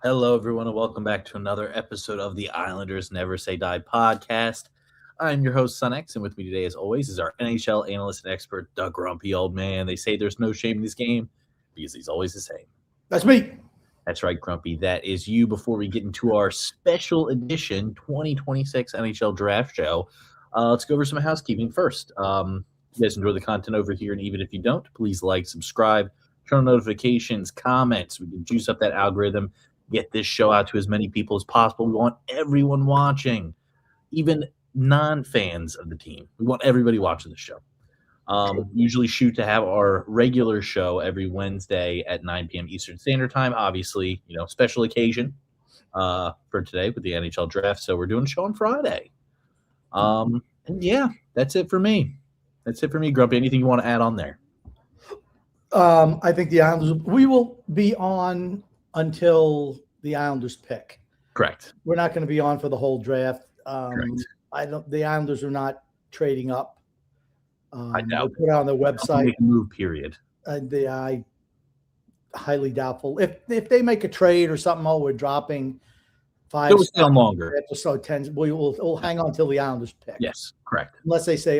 Hello, everyone, and welcome back to another episode of the Islanders Never Say Die podcast. I'm your host, SunX, and with me today, as always, is our NHL analyst and expert, Doug Grumpy Old Man. They say there's no shame in this game because he's always the same. That's me. That's right, Grumpy. That is you. Before we get into our special edition 2026 NHL Draft show, let's go over some housekeeping first. You guys enjoy the content over here, and even if you don't, please like, subscribe, turn on notifications, comments. We can juice up that algorithm. Get this show out to as many people as possible. We want everyone watching, even non-fans of the team. We want everybody watching the show. Usually shoot to have our regular show every Wednesday at 9 p.m. Eastern Standard Time. Obviously, special occasion for today with the NHL Draft. So we're doing a show on Friday. And yeah, that's it for me. Grumpy. Anything you want to add on there? I think the Islanders, we will be on until the Islanders pick. Correct. We're not going to be on for the whole draft. Correct. The Islanders are not trading up. I doubt they put it on their website. Make a move, period. I highly doubtful. If they make a trade or something, we're dropping 5. It will stay on longer. Episode 10. We'll hang on until the Islanders pick. Yes, correct. Unless they say,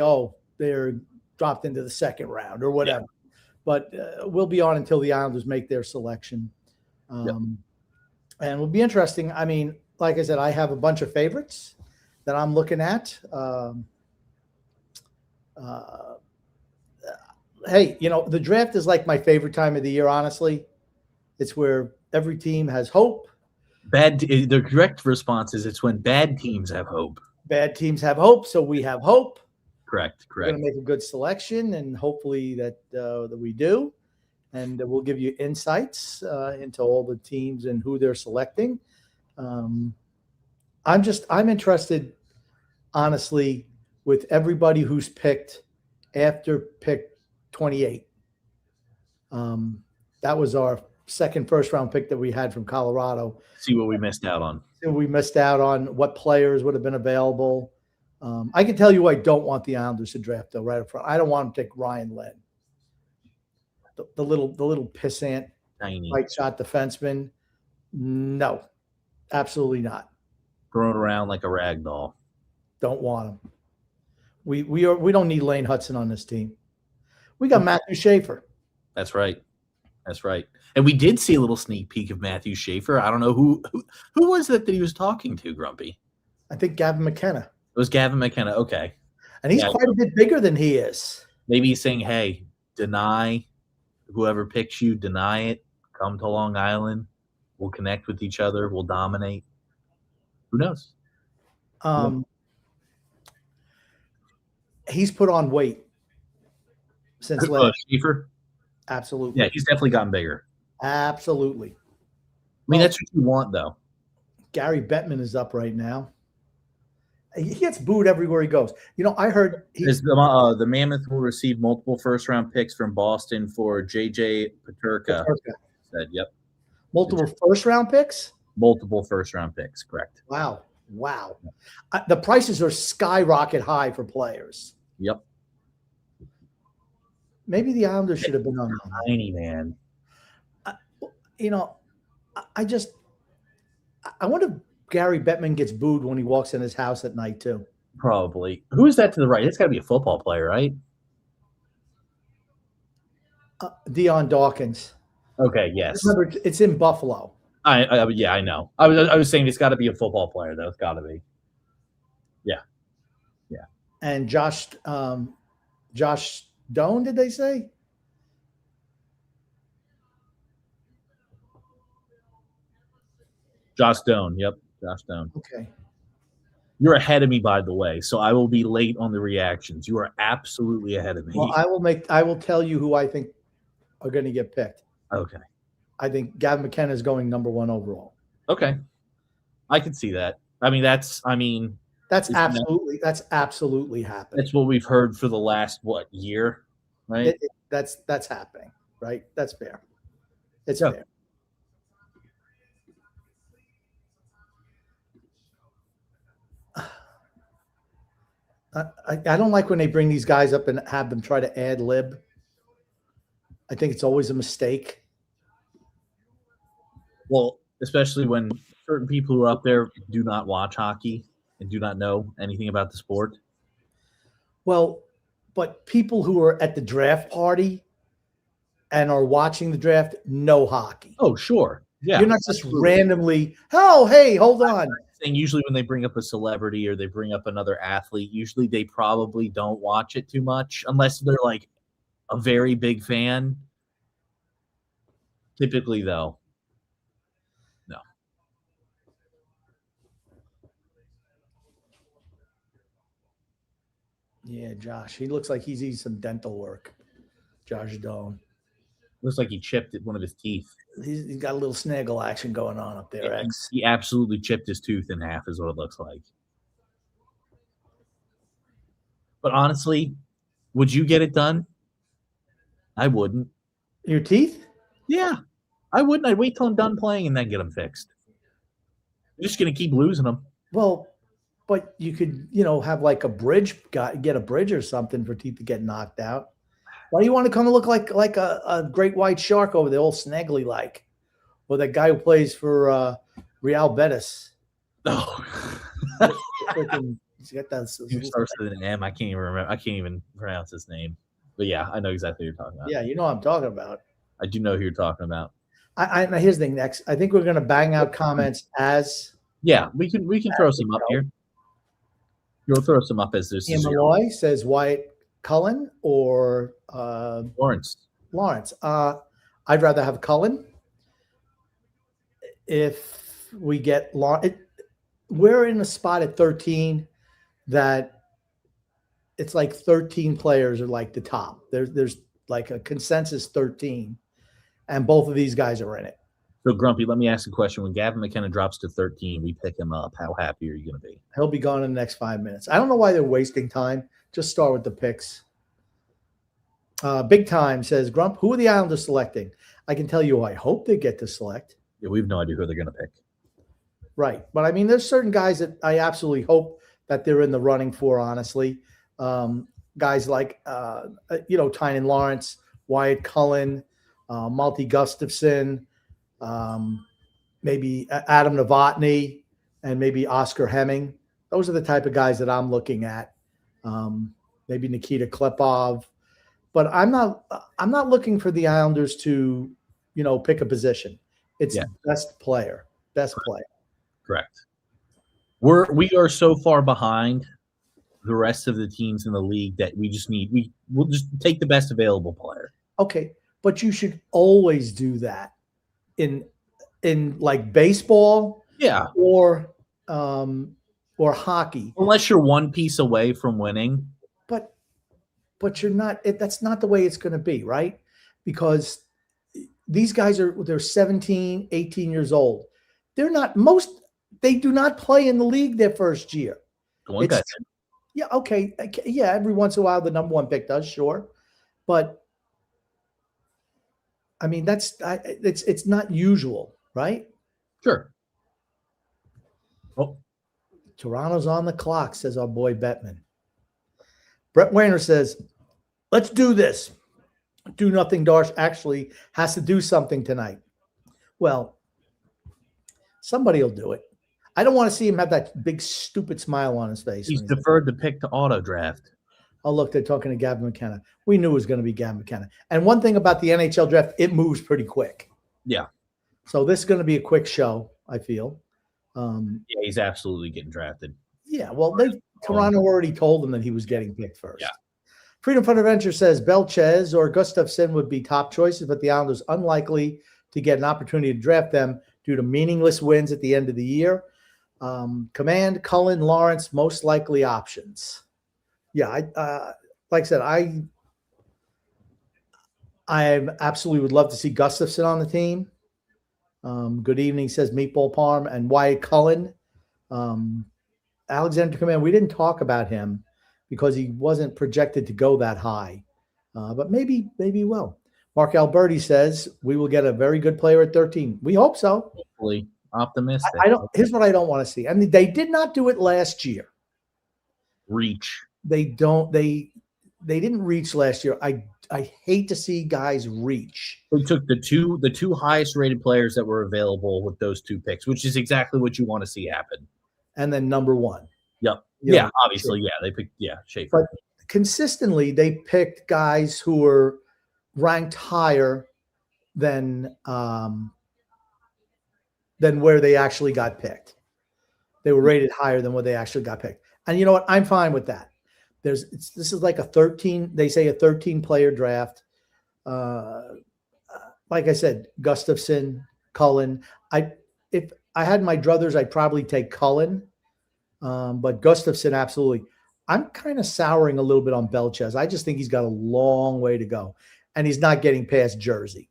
they're dropped into the second round or whatever. Yeah. But we'll be on until the Islanders make their selection. And it'll be interesting. I mean, like I said, I have a bunch of favorites that I'm looking at. Hey, the draft is like my favorite time of the year, honestly. It's where every team has hope. The correct response is it's when bad teams have hope. Bad teams have hope, so we have hope. Correct. We're going to make a good selection, and hopefully that we do. And we'll give you insights into all the teams and who they're selecting. I'm interested, honestly, with everybody who's picked after pick 28. That was our second first-round pick that we had from Colorado. See what we missed out on. We missed out on what players would have been available. I can tell you I don't want the Islanders to draft, though, right up front. I don't want them to take Ryan Lynn. The little pissant, tiny right shot defenseman. No, absolutely not. Thrown around like a rag doll. Don't want him. We don't need Lane Hudson on this team. We got Matthew Schaefer. That's right. And we did see a little sneak peek of Matthew Schaefer. I don't know who was that he was talking to, Grumpy. I think Gavin McKenna. It was Gavin McKenna. Okay, and he's quite a bit bigger than he is. Maybe he's saying, "Hey, deny." Whoever picks you, deny it. Come to Long Island. We'll connect with each other. We'll dominate. Who knows? He's put on weight since last. Schaefer? Absolutely. Yeah, he's definitely gotten bigger. Absolutely. I mean, that's what you want, though. Gary Bettman is up right now. He gets booed everywhere he goes. I heard The Mammoth will receive multiple first-round picks from Boston for J.J. Paterka. Said, yep. Multiple first-round picks? Multiple first-round picks, correct. Wow. The prices are skyrocket high for players. Yep. Maybe the Islanders should have been on that. Tiny, man. I wonder if Gary Bettman gets booed when he walks in his house at night too. Probably. Who is that to the right? It's got to be a football player, right? Dion Dawkins. Okay, yes. Remember, it's in Buffalo. Yeah, I know. I was saying it's got to be a football player, though. It's got to be. Yeah. And Josh Stone, did they say? Josh Stone. Yep, Josh Stone. Okay. You're ahead of me, by the way, so I will be late on the reactions. You are absolutely ahead of me. Well, I will tell you who I think are going to get picked. Okay. I think Gavin McKenna is going number 1 overall. Okay. I can see that. That's absolutely happening. That's what we've heard for the last year, right? That's happening, right? That's fair. It's fair. I don't like when they bring these guys up and have them try to ad lib. I think it's always a mistake. Well, especially when certain people who are up there do not watch hockey and do not know anything about the sport. Well, but people who are at the draft party and are watching the draft know hockey. Oh, sure. Yeah. You're not just randomly, oh, hey, hold on. And usually when they bring up a celebrity or they bring up another athlete, usually they probably don't watch it too much unless they're like a very big fan. Typically, though, no. Yeah, Josh. He looks like he's eating some dental work. Josh Doan. Looks like he chipped one of his teeth. He's got a little snaggle action going on up there, X. He absolutely chipped his tooth in half is what it looks like. But honestly, would you get it done? I wouldn't. Your teeth? Yeah, I wouldn't. I'd wait till I'm done playing and then get them fixed. You're just going to keep losing them. Well, but you could, have like a bridge, get a bridge or something for teeth to get knocked out. Why do you want to come and look like a great white shark over there, all snaggly like? Or that guy who plays for Real Betis. Oh. He's got that. He starts with an M. I can't even remember. I can't even pronounce his name. But yeah, I know exactly what you're talking about. Yeah, you know what I'm talking about. I do know who you're talking about. Here's the thing, next. I think we're going to bang out comments as. Yeah, we can throw some up here. You'll throw some up as this. Ian Malloy says Wyatt Cullen or Lawrence. I'd rather have Cullen. If we get we're in a spot at 13 that it's like 13 players are like the top. There's like a consensus 13, and both of these guys are in it. So, Grumpy, let me ask a question. When Gavin McKenna drops to 13, we pick him up. How happy are you going to be? He'll be gone in the next 5 minutes. I don't know why they're wasting time. Just start with the picks. Big Time says, Grump, who are the Islanders selecting? I can tell you I hope they get to select. Yeah, we have no idea who they're going to pick. Right. But, I mean, there's certain guys that I absolutely hope that they're in the running for, honestly. Guys like, Tynan Lawrence, Wyatt Cullen, Malte Gustafsson, maybe Adam Novotny, and maybe Oscar Hemming. Those are the type of guys that I'm looking at. Maybe Nikita Klepov. But I'm not looking for the Islanders to, pick a position. It's best player. Correct. We are so far behind the rest of the teams in the league that we'll just take the best available player. Okay, but you should always do that in like baseball, or hockey. Unless you're one piece away from winning. But you're not. That's not the way it's going to be, right? Because these guys they're 17, 18 years old. They do not play in the league their first year. One guy said. Yeah, okay. Yeah, every once in a while the number one pick does, sure. But I mean, it's not usual, right? Sure. Oh, Toronto's on the clock, says our boy Bettman. Brett Weiner says, let's do this. Do nothing Darsh actually has to do something tonight. Well, somebody will do it. I don't want to see him have that big, stupid smile on his face. he's deferred the pick to auto draft. Oh, look, they're talking to Gavin McKenna. We knew it was going to be Gavin McKenna. And one thing about the NHL draft, it moves pretty quick. Yeah. So this is going to be a quick show, I feel. Yeah, he's absolutely getting drafted. Yeah, well, Toronto already told him that he was getting picked first. Yeah. Freedom Fund Adventure says Belchez or Gustafsson would be top choices, but the Islanders unlikely to get an opportunity to draft them due to meaningless wins at the end of the year. Command, Cullen, Lawrence, most likely options. Yeah, like I said, I absolutely would love to see Gustafsson on the team. Good evening, says Meatball Parm and Wyatt Cullen. Alexander Command, we didn't talk about him because he wasn't projected to go that high. But maybe he will. Mark Alberti says we will get a very good player at 13. We hope so. Hopefully optimistic. Here's what I don't want to see. I mean, they did not do it last year. Reach. They didn't reach last year. I hate to see guys reach. We took the two highest rated players that were available with those two picks, which is exactly what you want to see happen. And then number one. Yep. Yeah, obviously. Yeah, they picked Schaefer. But consistently they picked guys who were ranked higher than where they actually got picked. They were rated higher than where they actually got picked. And you know what? I'm fine with that. This is like a 13, they say a 13 player draft. Like I said, Gustafsson, Cullen. If I had my druthers, I'd probably take Cullen. But Gustafsson, absolutely. I'm kind of souring a little bit on Belchez. I just think he's got a long way to go. And he's not getting past Jersey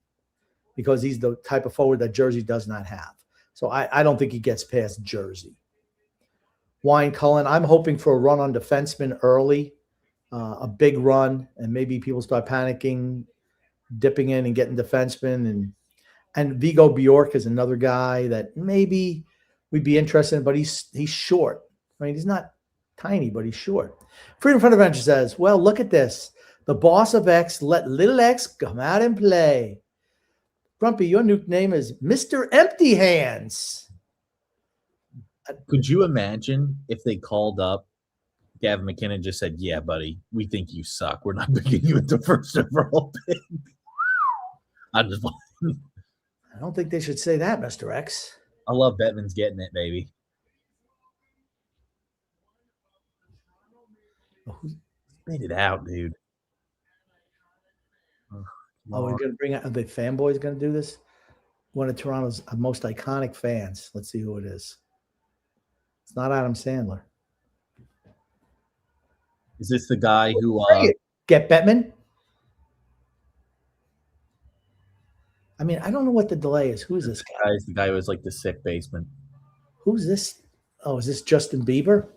because he's the type of forward that Jersey does not have. So I don't think he gets past Jersey. Wine Cullen, I'm hoping for a run on defenseman early, a big run, and maybe people start panicking, dipping in and getting defensemen. And Vigo Bjork is another guy that maybe we'd be interested in, but he's short. I mean, he's not tiny, but he's short. Freedom Fund Adventure says, well, look at this. The boss of X let little X come out and play. Grumpy, your new name is Mr. Empty Hands. Could you imagine if they called up Gavin McKinnon and just said, yeah, buddy, we think you suck. We're not picking you at the first overall pick. I don't think they should say that, Mr. X. I love Bettman's getting it, baby. Spit it out, dude. We're going to bring out the fanboys going to do this? One of Toronto's most iconic fans. Let's see who it is. It's not Adam Sandler. Is this the guy who get Bettman? I mean, I don't know what the delay is. Who is this guy? Is the guy who was like the sick basement. Who's this? Oh, is this Justin Bieber?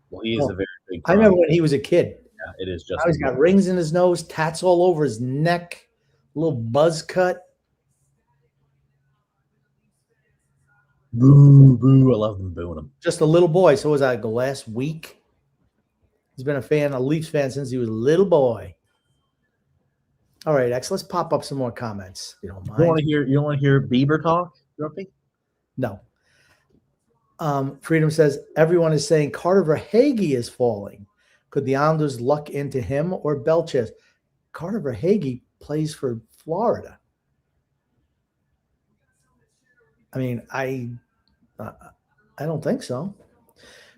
Well, he is a very big. I remember when he was a kid. Yeah, it is Justin. Now he's got rings in his nose, tats all over his neck, a little buzz cut. Boo, boo. I love them booing him. Just a little boy. So was that the last week? He's been a Leafs fan since he was a little boy. All right, X, let's pop up some more comments. You don't mind. You don't want to hear Bieber talk, Grumpy? No. Freedom says everyone is saying Carter Verhaeghe is falling. Could the Islanders luck into him or Belchez? Carter Verhaeghe plays for Florida. I mean, I don't think so.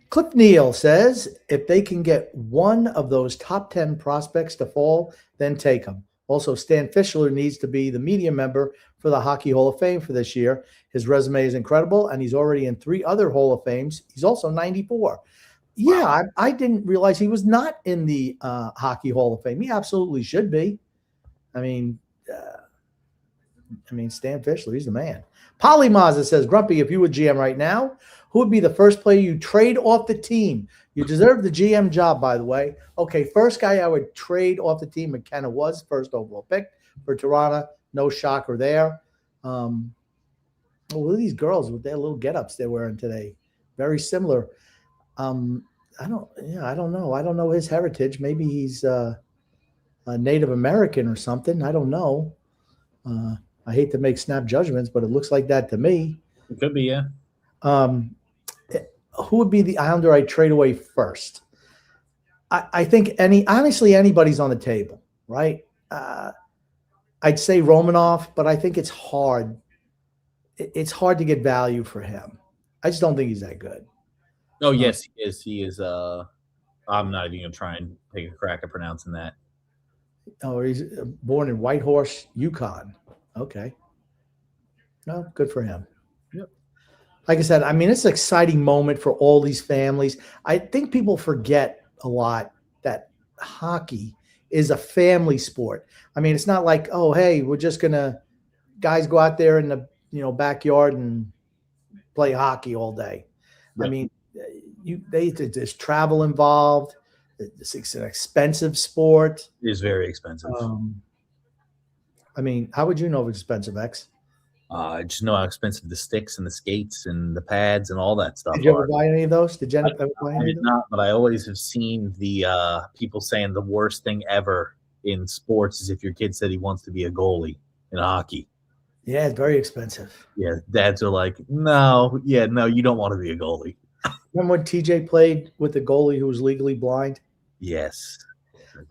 Cliff Neal says if they can get one of those top 10 prospects to fall, then take them. Also, Stan Fischler needs to be the media member for the Hockey Hall of Fame for this year. His resume is incredible, and he's already in 3 other Hall of Fames. He's also 94. Yeah, I didn't realize he was not in the Hockey Hall of Fame. He absolutely should be. I mean, I mean, Stan Fischler, he's the man. Polly Mazda says, Grumpy, if you were GM right now, who would be the first player you trade off the team? You deserve the GM job, by the way. Okay, first guy I would trade off the team, McKenna was first overall pick for Toronto. No shocker there. Look at these girls with their little get-ups they're wearing today. Very similar. I don't know. I don't know his heritage. Maybe he's a Native American or something. I don't know. I hate to make snap judgments, but it looks like that to me. It could be, yeah. Who would be the Islander I'd trade away first? I think anybody's on the table, right? I'd say Romanov, but I think it's hard. It's hard to get value for him. I just don't think he's that good. Oh, yes, he is. He is. I'm not even going to try and take a crack at pronouncing that. Oh, he's born in Whitehorse, Yukon. Okay. No, good for him. Yep. Like I said, I mean, it's an exciting moment for all these families. I think people forget a lot that hockey is a family sport. I mean, it's not like, oh, hey, we're just going to guys go out there in the backyard and play hockey all day. Yep. I mean, there's travel involved. It's an expensive sport. It is very expensive. I mean, how would you know if it's expensive, X? I just know how expensive the sticks and the skates and the pads and all that stuff. Did you ever buy any of those? Did Jen ever buy any? I did not, but I always have seen the people saying the worst thing ever in sports is if your kid said he wants to be a goalie in hockey. Yeah, it's very expensive. Yeah, dads are like, no, you don't want to be a goalie. Remember when TJ played with the goalie who was legally blind? Yes.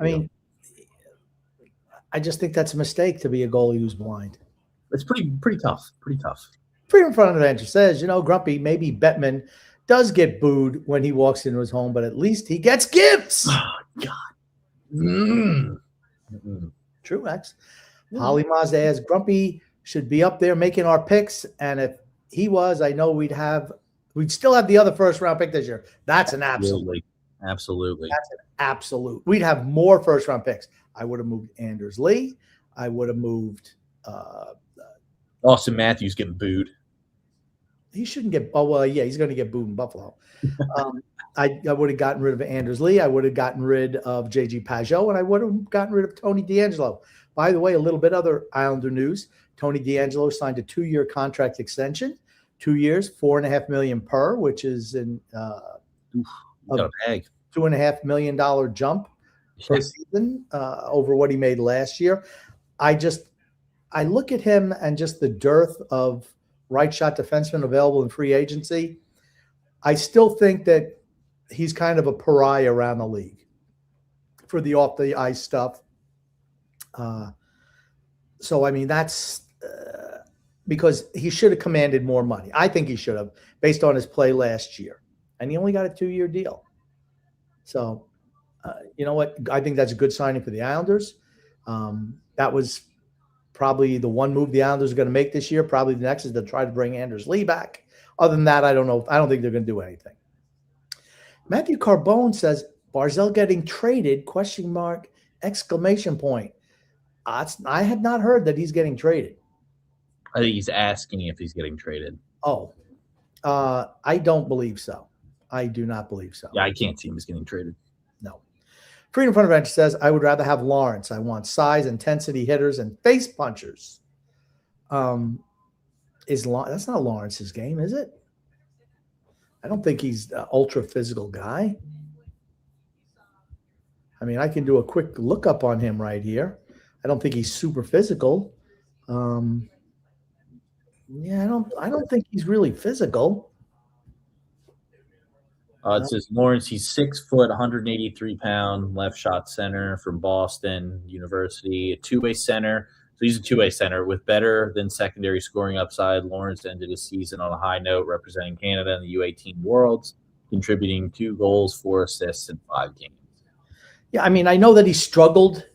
I mean, I just think that's a mistake to be a goalie who's blind. It's pretty tough. Pretty tough. Freedom Front Adventure says, Grumpy, maybe Bettman does get booed when he walks into his home, but at least he gets gifts. Oh, God. Mm. True, X. Holly Mazda asks, Grumpy should be up there making our picks, and if he was, I know we'd still have the other first-round pick this year. That's an absolute. Absolutely. That's an absolute. We'd have more first-round picks. I would have moved Anders Lee. I would have moved Austin Matthews getting booed. He shouldn't get. Oh well, yeah, he's going to get booed in Buffalo. I would have gotten rid of Anders Lee. I would have gotten rid of JG Pajot, and I would have gotten rid of Tony DeAngelo. By the way, a little bit other Islander news: Tony DeAngelo signed a 2-year contract extension. 2 years, $4.5 million per, which is a $2.5 million jump per season over what he made last year. I look at him and just the dearth of right shot defensemen available in free agency. I still think that he's kind of a pariah around the league for the off the ice stuff. So, I mean, that's because he should have commanded more money. I think he should have based on his play last year. And he only got a 2-year deal. So, you know what? I think that's a good signing for the Islanders. That was probably the one move the Islanders are going to make this year. Probably the next is to try to bring Anders Lee back. Other than that, I don't know. I don't think they're going to do anything. Matthew Carbone says, Barzell getting traded, ? Exclamation point. I had not heard that he's getting traded. I think he's asking if he's getting traded. Oh, I don't believe so. I do not believe so. Yeah, I can't see him as getting traded. No. Freedom Front Adventure says, I would rather have Lawrence. I want size, intensity hitters, and face punchers. That's not Lawrence's game, is it? I don't think he's an ultra physical guy. I mean, I can do a quick lookup on him right here. I don't think he's super physical. Yeah, I don't think he's really physical. It says Lawrence, he's 6 foot, 183-pound, left shot center from Boston University, a two-way center. So he's a two-way center with better than secondary scoring upside. Lawrence ended his season on a high note, representing Canada in the U18 Worlds, contributing 2 goals, 4 assists in 5 games. Yeah, I mean, I know that he struggled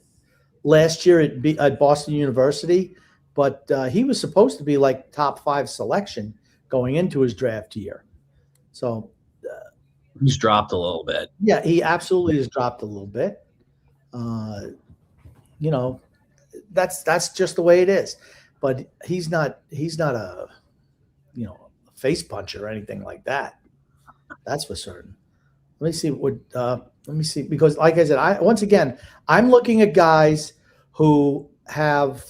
last year at Boston University, but he was supposed to be like top 5 selection going into his draft year. So he's dropped a little bit. Yeah, he absolutely has dropped a little bit. That's just the way it is. but he's not a face puncher or anything like that. That's for certain. Let me see because like I said, I'm looking at guys who have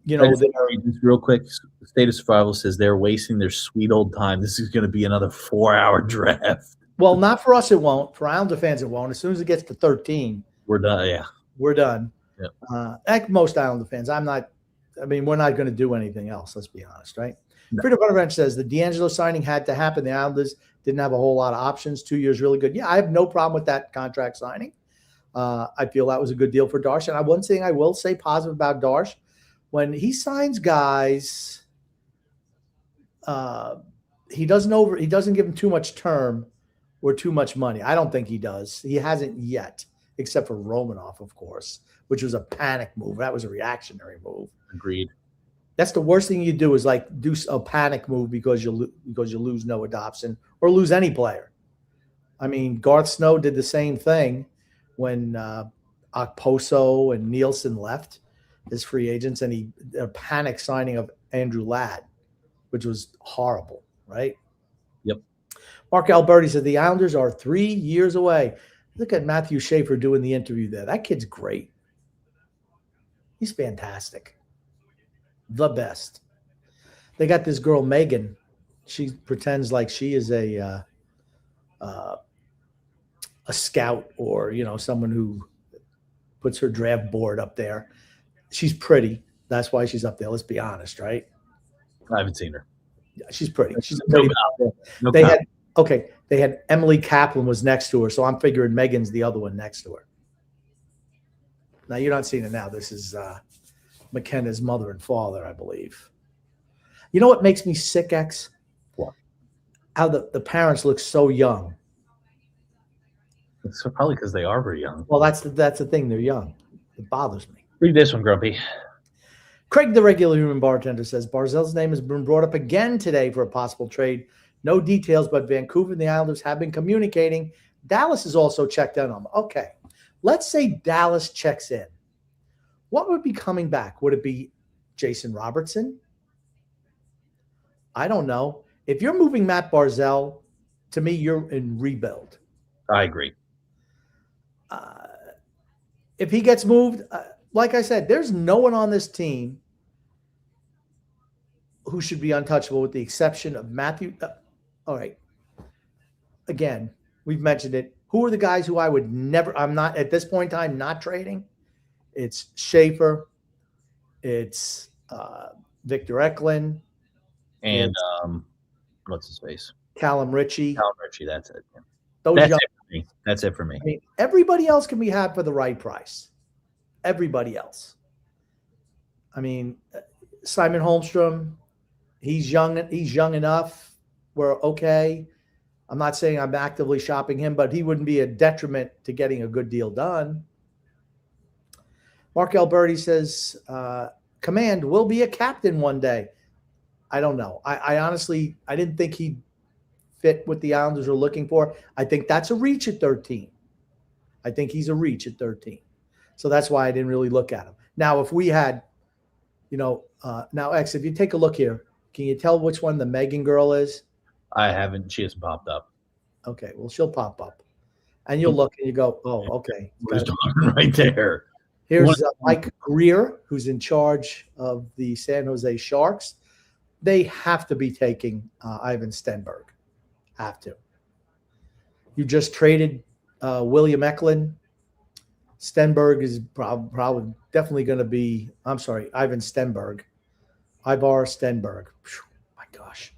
Just real quick, State of Survival says they're wasting their sweet old time. This is going to be another 4-hour draft. Well, not for us, it won't. For Islander fans, it won't. As soon as it gets to 13, we're done. Yeah, we're done. Yep. Like most Islander fans, we're not going to do anything else. Let's be honest, right? No. Freedom Bunderbench says the D'Angelo signing had to happen. The Islanders didn't have a whole lot of options. 2 years, really good. Yeah, I have no problem with that contract signing. I feel that was a good deal for Darsh. And one thing I will say positive about Darsh, when he signs guys, he doesn't give them too much term or too much money. I don't think he does. He hasn't yet, except for Romanov, of course, which was a panic move. That was a reactionary move. Agreed. That's the worst thing you do is like do a panic move because you lose Noah Dobson or lose any player. I mean, Garth Snow did the same thing when Okposo and Nielsen left as free agents, and a panic signing of Andrew Ladd, which was horrible, right? Yep. Mark Alberti said the Islanders are 3 years away. Look at Matthew Schaefer doing the interview there. That kid's great. He's fantastic. The best. They got this girl, Megan. She pretends like she is a scout or, someone who puts her draft board up there. She's pretty. That's why she's up there. Let's be honest, right? I haven't seen her. Yeah, she's pretty. She's pretty. They had Emily Kaplan was next to her, so I'm figuring Megan's the other one next to her. Now, you're not seeing it now. This is McKenna's mother and father, I believe. You know what makes me sick, X? What? How the parents look so young. It's probably because they are very young. Well, that's the thing. They're young. It bothers me. Read this one, Grumpy. Craig, the regular human bartender, says Barzell's name has been brought up again today for a possible trade. No details, but Vancouver and the Islanders have been communicating. Dallas has also checked in on them. Okay, let's say Dallas checks in. What would be coming back? Would it be Jason Robertson? I don't know. If you're moving Matt Barzell, to me, you're in rebuild. I agree. If he gets moved, like I said, there's no one on this team who should be untouchable with the exception of Matthew. All right. Again, we've mentioned it. Who are the guys who I'm not at this point in time, not trading? It's Schaefer. It's Victor Eklund. And what's his face? Callum Ritchie. That's it. Yeah. That's it for me. I mean, everybody else can be had for the right price. Everybody else. I mean, Simon Holmstrom, he's young enough. We're okay. I'm not saying I'm actively shopping him, but he wouldn't be a detriment to getting a good deal done. Mark Alberti says, Command will be a captain one day. I don't know. I honestly, I didn't think he'd fit what the Islanders are looking for. I think that's a reach at 13. I think he's a reach at 13. So that's why I didn't really look at him. Now, if we had, now, X, if you take a look here, can you tell which one the Megan girl is? I haven't. She hasn't popped up. Okay. Well, she'll pop up. And you'll look and you go, oh, okay. Right there. Here's Mike Greer, who's in charge of the San Jose Sharks. They have to be taking Ivan Stenberg. Have to. You just traded William Eklund. Stenberg is probably definitely going to be, Ivan Stenberg. Ivar Stenberg. My gosh.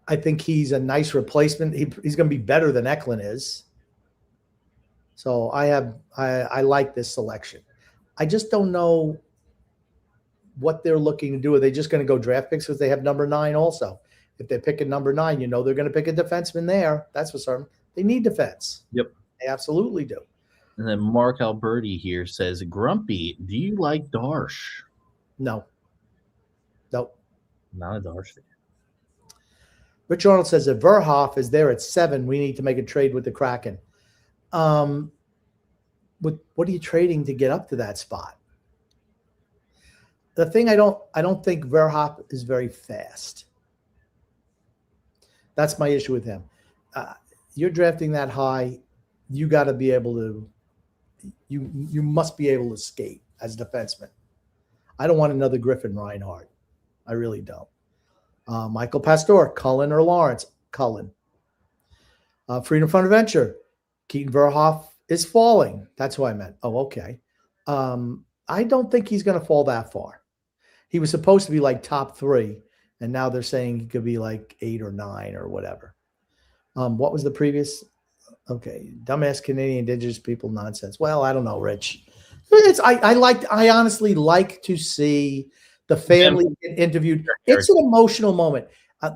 I think he's a nice replacement. He's going to be better than Eklund is. So I like this selection. I just don't know what they're looking to do. Are they just going to go draft picks because they have number 9 also? If they're picking number 9, they're going to pick a defenseman there. That's for certain. They need defense. Yep. They absolutely do. And then Mark Alberti here says, Grumpy, do you like Darsh? No. Nope. Not a Darsh fan. Rich Arnold says, if Verhoff is there at 7, we need to make a trade with the Kraken. what are you trading to get up to that spot? The thing I don't think Verhoff is very fast. That's my issue with him. You're drafting that high, you got to be able to. You must be able to skate as a defenseman. I don't want another Griffin Reinhardt. I really don't. Michael Pastor, Cullen or Lawrence? Cullen. Freedom Fund Adventure. Keaton Verhoff is falling. That's who I meant. Oh, okay. I don't think he's going to fall that far. He was supposed to be like top 3, and now they're saying he could be like 8 or 9 or whatever. What was the previous? Okay, dumbass Canadian Indigenous people nonsense. Well, I don't know, Rich. I honestly like to see the family get interviewed. It's an emotional moment.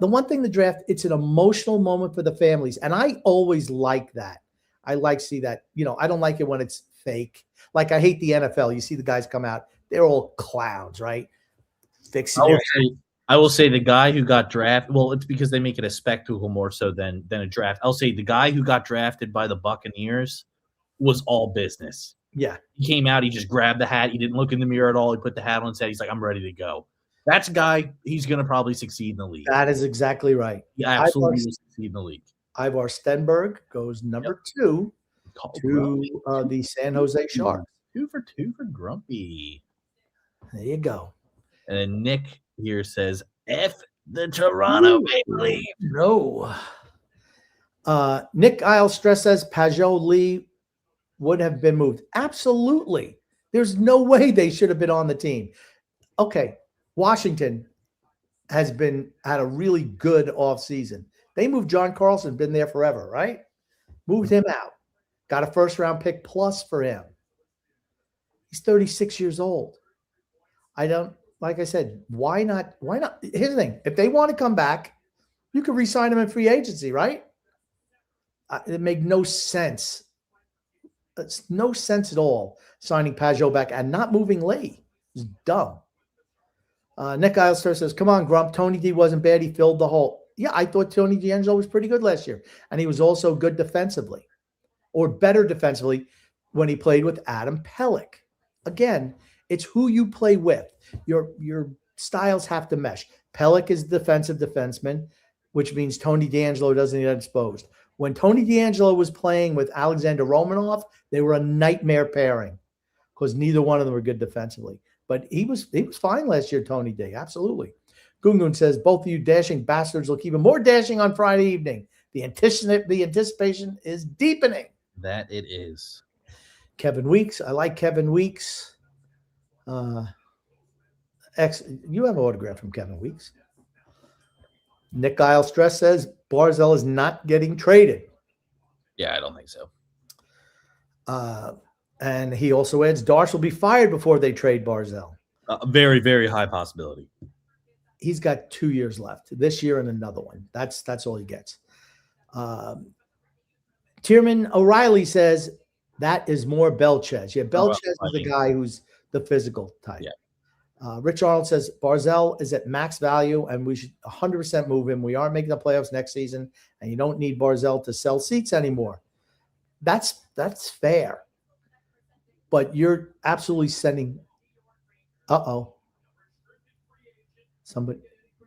The one thing the draft, it's an emotional moment for the families, and I always like that. I like to see that. I don't like it when it's fake. Like I hate the NFL. You see the guys come out, they're all clowns, right? I will say the guy who got drafted. Well, it's because they make it a spectacle more so than a draft. I'll say the guy who got drafted by the Buccaneers was all business. Yeah, he came out. He just grabbed the hat. He didn't look in the mirror at all. He put the hat on his head. He's like, "I'm ready to go." That's a guy. He's going to probably succeed in the league. That is exactly right. He absolutely will succeed in the league. Ivar Stenberg goes number 2 to the San Jose Sharks. 2 for 2 for Grumpy. There you go. And then Nick here says, F the Toronto Maple Leafs. No. Nick Isle Stress says Pajot Lee would have been moved. Absolutely. There's no way they should have been on the team. Okay. Washington had a really good offseason. They moved John Carlson, been there forever, right? Moved him out. Got a first-round pick plus for him. He's 36 years old. Like I said, why not? Why not? Here's the thing. If they want to come back, you could re-sign him in free agency, right? It made no sense. It's no sense at all signing Pajot back and not moving Lee. It's dumb. Nick Eilster says, come on, Grump. Tony D wasn't bad. He filled the hole. Yeah, I thought Tony DeAngelo was pretty good last year. And he was also good defensively, or better defensively when he played with Adam Pelech. Again, it's who you play with. Your styles have to mesh. Pelech is defensive defenseman, which means Tony DeAngelo doesn't get exposed. When Tony DeAngelo was playing with Alexander Romanov, they were a nightmare pairing because neither one of them were good defensively. But he was fine last year, Tony D. Absolutely. Gungun says, both of you dashing bastards look even more dashing on Friday evening. The anticipation is deepening. That it is. Kevin Weeks. I like Kevin Weeks. You have an autograph from Kevin Weeks. Nick Isle Stress says Barzell is not getting traded. Yeah, I don't think so. And he also adds Darce will be fired before they trade Barzell. A very, very high possibility. He's got 2 years left, this year and another one. That's all he gets. Tierman O'Reilly says that is more Belchez. Yeah, Belchez is the guy who's the physical type. Yeah. Rich Arnold says Barzell is at max value and we should 100% move him. We aren't making the playoffs next season and you don't need Barzell to sell seats anymore. That's fair. But you're absolutely sending somebody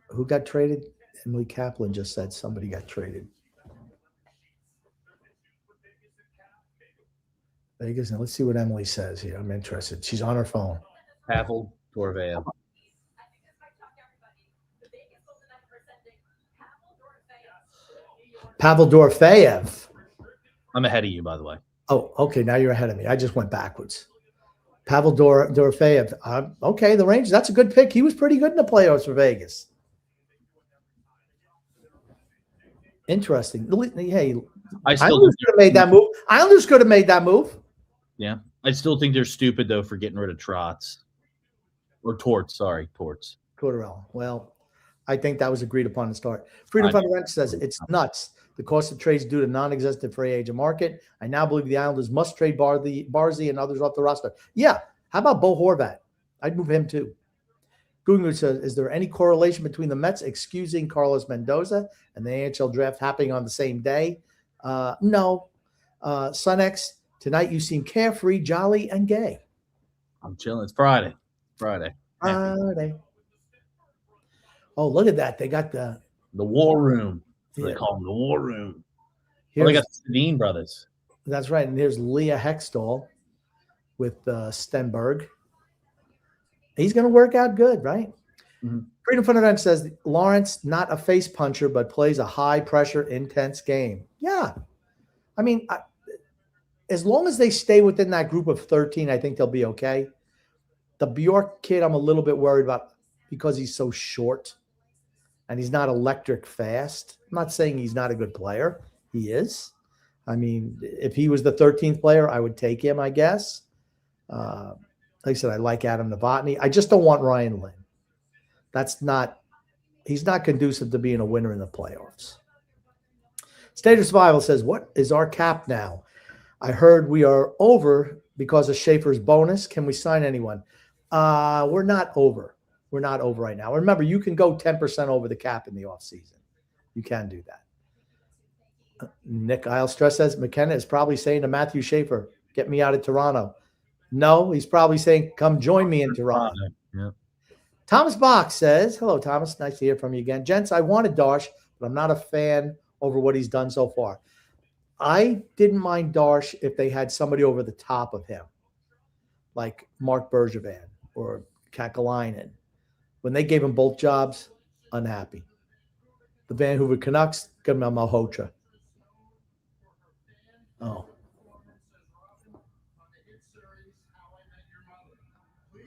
who got traded. Emily Kaplan just said somebody got traded. Vegas, and let's see what Emily says here. I'm interested. She's on her phone. Pavel Dorvaev. Pavel Dorvaev. I'm ahead of you, by the way. Oh, okay. Now you're ahead of me. I just went backwards. Pavel Dorofeyev. Okay, the Rangers. That's a good pick. He was pretty good in the playoffs for Vegas. Interesting. Hey, Islanders could have made that move. Islanders could have made that move. Yeah. I still think they're stupid, though, for getting rid of Trotz. Or Torts. Sorry, Torts. Tortorella. Well, I think that was agreed upon to start. Freedom Fund Ranch says it's nuts. The cost of trades due to non-existent free agent market. I now believe the Islanders must trade Barzy and others off the roster. Yeah. How about Bo Horvat? I'd move him too. Gungu says, is there any correlation between the Mets excusing Carlos Mendoza and the NHL draft happening on the same day? No. Sunex, Tonight you seem carefree, jolly, and gay. I'm chilling. It's Friday. Happy. Friday. Oh, look at that. They got the War Room. That's what Yeah. they call them, the War Room. Oh, here's they got the Sedin brothers. That's right. And here's Leah Hextall with Stenberg. He's going to work out good, right? Mm-hmm. Freedom Fun Event says Lawrence, not a face puncher, but plays a high pressure, intense game. Yeah. I mean, as long as they stay within that group of 13, I think they'll be okay. The Bjork kid, I'm a little bit worried about because he's so short and he's not electric fast. I'm not saying he's not a good player. He is. I mean, if he was the 13th player, I would take him, I guess. Like I said, I like Adam Novotny. I just don't want Ryan Lynn. He's not conducive to being a winner in the playoffs. State of Survival says, what is our cap now? I heard we are over because of Schaefer's bonus. Can we sign anyone? We're not over. We're not over right now. Remember, you can go 10% over the cap in the offseason. You can do that. Nick Eilstress says, McKenna is probably saying to Matthew Schaefer, get me out of Toronto. No, he's probably saying, come join me in Toronto. Yeah. Thomas Bach says, hello, Thomas. Nice to hear from you again. Gents, I wanted Darsh, but I'm not a fan over what he's done so far. I didn't mind Darsh if they had somebody over the top of him, like Mark Bergevin or Kakalainen. When they gave him both jobs, unhappy. The Vancouver Canucks, give him a Malhotra. Oh.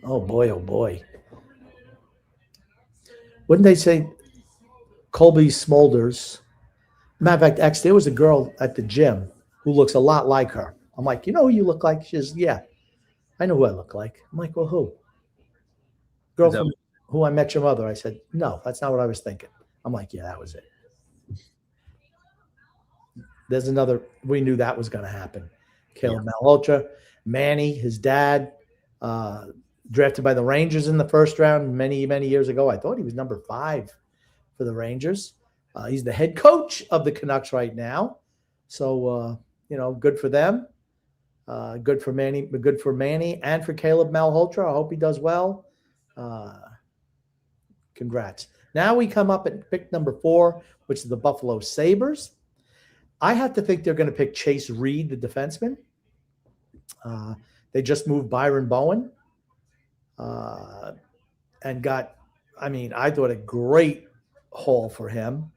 Oh, boy, oh, boy. Wouldn't they say Colby Smulders? Matter of fact, X, there was a girl at the gym who looks a lot like her. I'm like, you know who you look like? She says, yeah, I know who I look like. I'm like, well, who? Girl from Who I Met Your Mother. I said, no, that's not what I was thinking. I'm like, yeah, that was it. There's another. We knew that was going to happen. Caleb Malhotra, Manny, his dad, drafted by the Rangers in the first round many, many years ago. I thought he was number 5 for the Rangers. He's the head coach of the Canucks right now. So, good for them. Good for Manny and for Caleb Malhotra. I hope he does well. Congrats. Now we come up at pick number 4, which is the Buffalo Sabres. I have to think they're going to pick Chase Reed, the defenseman. They just moved Byron Bowen and got, I thought a great haul for him.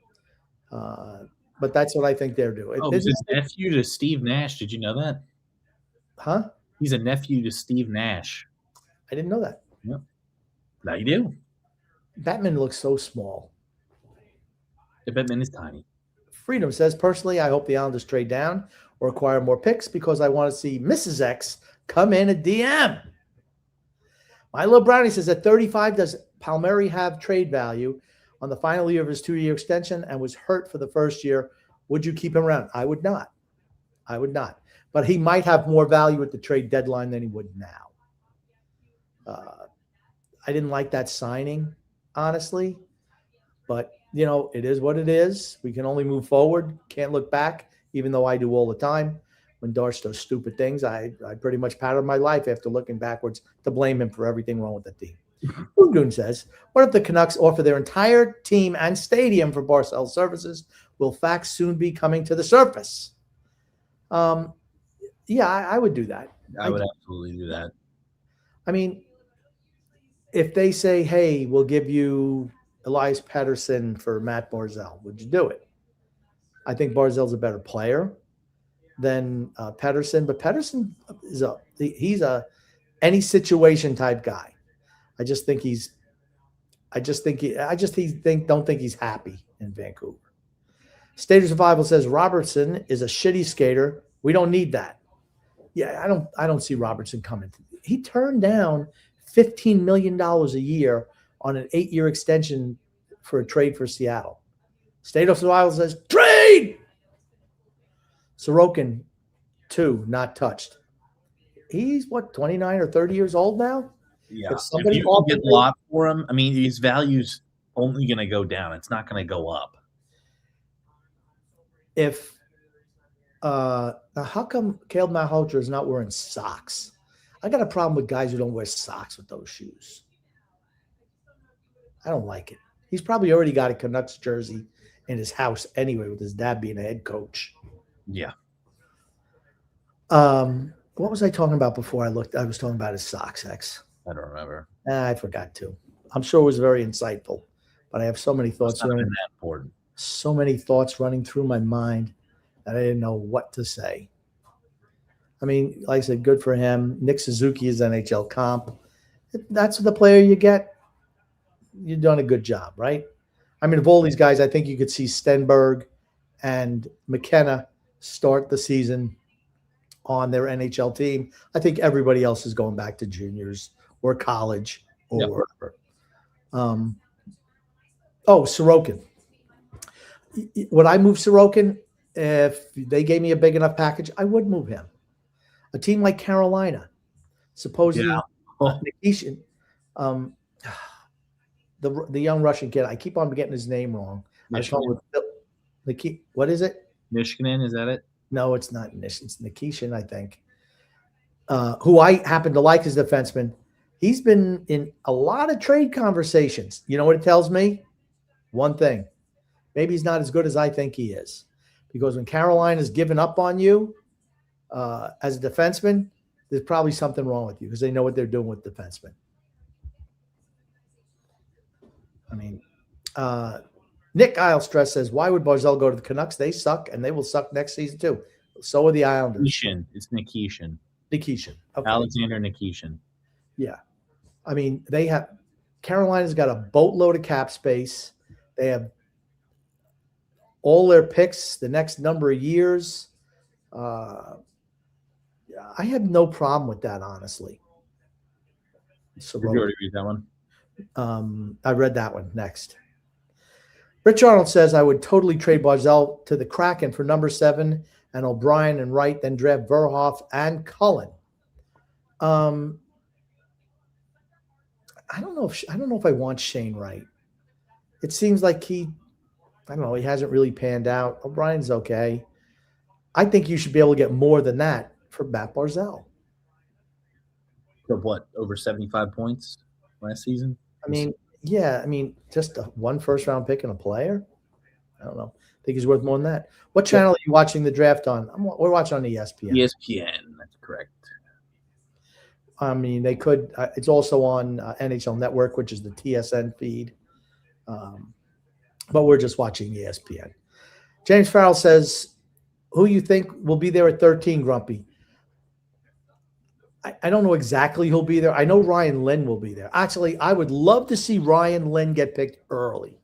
But that's what I think they're doing. He's a nephew to Steve Nash. Did you know that? Huh? He's a nephew to Steve Nash. I didn't know that. Yep. Now you do. Batman looks so small. The Batman is tiny. Freedom says, personally, I hope the Islanders trade down or acquire more picks because I want to see Mrs. X come in a DM. My little brownie says, at 35, does Palmieri have trade value? On the final year of his 2-year extension and was hurt for the first year, would you keep him around? I would not. But he might have more value at the trade deadline than he would now. I didn't like that signing, honestly. But, it is what it is. We can only move forward. Can't look back, even though I do all the time. When Darsh does stupid things, I pretty much pattern my life after looking backwards to blame him for everything wrong with the team. Ugun says, what if the Canucks offer their entire team and stadium for Barzal services? Will facts soon be coming to the surface? Yeah, I would do that. I would absolutely do that. If they say, hey, we'll give you Elias Pettersson for Matt Barzal, would you do it? I think Barzal's a better player than Pettersson, but Pettersson he's a any situation type guy. I just think don't think he's happy in Vancouver. State of Survival says Robertson is a shitty skater. We don't need that. Yeah, I don't see Robertson coming. He turned down $15 million a year on an 8-year extension for a trade for Seattle. State of Survival says trade. Sorokin, 2, not touched. He's 29 or 30 years old now? Yeah. If you can get a lot for him, his value's only going to go down. It's not going to go up. If Now how come Caleb Malhotra is not wearing socks? I got a problem with guys who don't wear socks with those shoes. I don't like it. He's probably already got a Canucks jersey in his house anyway, with his dad being a head coach. Yeah. What was I talking about before I looked? I was talking about his socks, X. I don't remember. I forgot to. I'm sure it was very insightful, but I have so many thoughts running. That important. So many thoughts running through my mind that I didn't know what to say. I mean, like I said, good for him. Nick Suzuki is NHL comp. That's the player you get. You've done a good job, right? I mean, of all these guys, I think you could see Stenberg and McKenna start the season on their NHL team. I think everybody else is going back to juniors or college or wherever. Sorokin. Would I move Sorokin? If they gave me a big enough package, I would move him. A team like Carolina, supposedly Nikishin, the young Russian kid. I keep on getting his name wrong. What is it? Nishkinen, is that it? No, it's not Nish. It's Nikishin, I think. Who I happen to like as defenseman. He's been in a lot of trade conversations. You know what it tells me? One thing. Maybe he's not as good as I think he is. Because when Carolina's given up on you as a defenseman, there's probably something wrong with you because they know what they're doing with defensemen. I mean, Nick Eilstress says, why would Barzal go to the Canucks? They suck, and they will suck next season too. So are the Islanders. Nikishin. It's Nikishin. Nikishin. Okay. Alexander Nikishin. Yeah. I mean, Carolina's got a boatload of cap space. They have all their picks the next number of years. I have no problem with that, honestly. So did you already read that one? I read that one next. Rich Arnold says, I would totally trade Barzal to the Kraken for number 7 and O'Brien and Wright, then draft Verhoff and Cullen. I don't know if I want Shane Wright. It seems like he hasn't really panned out. O'Brien's okay. I think you should be able to get more than that for Matt Barzal. For what, over 75 points last season? Just one first-round pick and a player? I don't know. I think he's worth more than that. What channel are you watching the draft on? We're watching on ESPN. ESPN, that's correct. I mean, they could. It's also on NHL Network, which is the TSN feed. But we're just watching ESPN. James Farrell says, who you think will be there at 13, Grumpy? I don't know exactly who'll be there. I know Ryan Lynn will be there. Actually, I would love to see Ryan Lynn get picked early.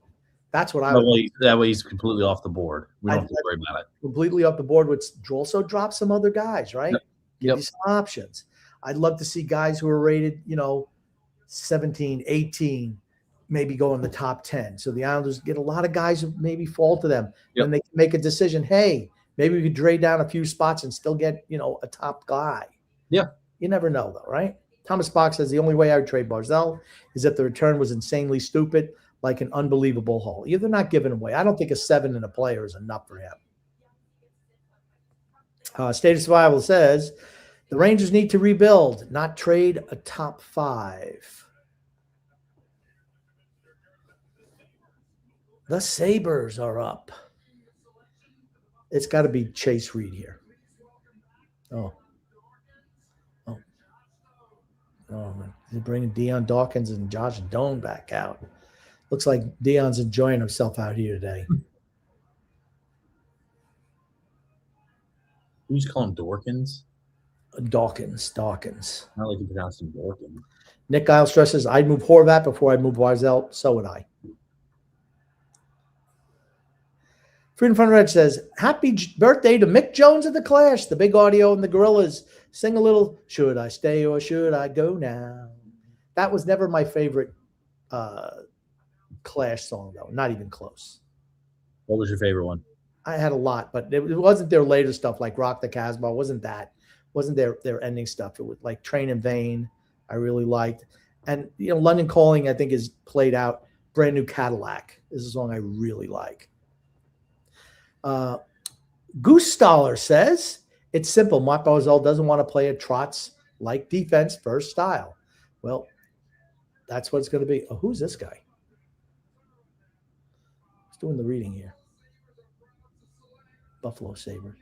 That's what I would. That way he's completely off the board. We don't have to worry about it. Completely off the board, which also drop some other guys, right? Give you some options. I'd love to see guys who are rated, 17, 18, maybe go in the top 10. So the Islanders get a lot of guys who maybe fall to them. And they can make a decision, hey, maybe we could trade down a few spots and still get, a top guy. Yeah. You never know, though, right? Thomas Bach says the only way I would trade Barzal is if the return was insanely stupid, like an unbelievable haul. They're not giving away. I don't think a 7 in a player is enough for him. State of Survival says the Rangers need to rebuild, not trade a top 5. The Sabres are up. It's got to be Chase Reed here. Oh, they're bringing Dion Dawkins and Josh Doan back out. Looks like Dion's enjoying himself out here today. You just call him Dawkins? Dawkins. I like to pronounce him Dawkins. Nick Giles stresses, I'd move Horvat before I'd move Barzal. So would I. Freedom Fun Red says, happy birthday to Mick Jones of the Clash, the Big Audio and the Gorillas. Sing a little, should I stay or should I go now? That was never my favorite Clash song, though. Not even close. What was your favorite one? I had a lot, but it wasn't their later stuff like Rock the Casbah. Wasn't their ending stuff. It was like Train in Vain. I really liked. And, London Calling, I think, is played out. Brand New Cadillac is a song I really like. Goostaller says it's simple. Mark Barzell doesn't want to play a Trotz like defense first style. Well, that's what it's going to be. Oh, who's this guy? He's doing the reading here. Buffalo Sabres.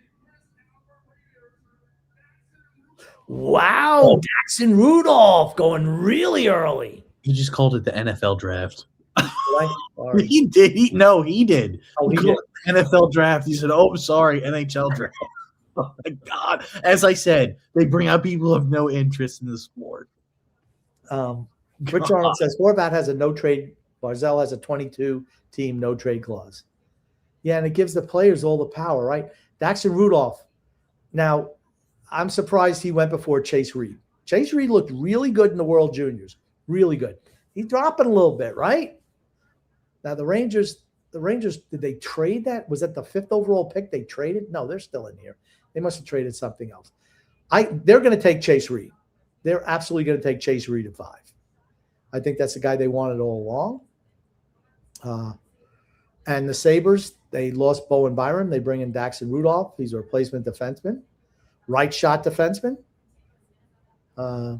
Wow, Oh. Jackson Rudolph going really early. He just called it the NFL draft. Sorry. He did. He did. Oh, he called it the NFL draft. He said, "Oh, sorry, NHL draft." Oh my God! As I said, they bring out people who have no interest in the sport. Rich Arnold says Horvat has a no trade. Barzell has a 22-team no trade clause. Yeah, and it gives the players all the power, right? Jackson Rudolph. Now, I'm surprised he went before Chase Reed. Chase Reed looked really good in the World Juniors. Really good. He's dropping a little bit, right? Now, the Rangers, did they trade that? Was that the 5th overall pick they traded? No, they're still in here. They must have traded something else. They're going to take Chase Reed. They're absolutely going to take Chase Reed at 5. I think that's the guy they wanted all along. And the Sabres, they lost Bowen Byram. They bring in Jackson Rudolph. He's a replacement defenseman. Right shot defenseman. I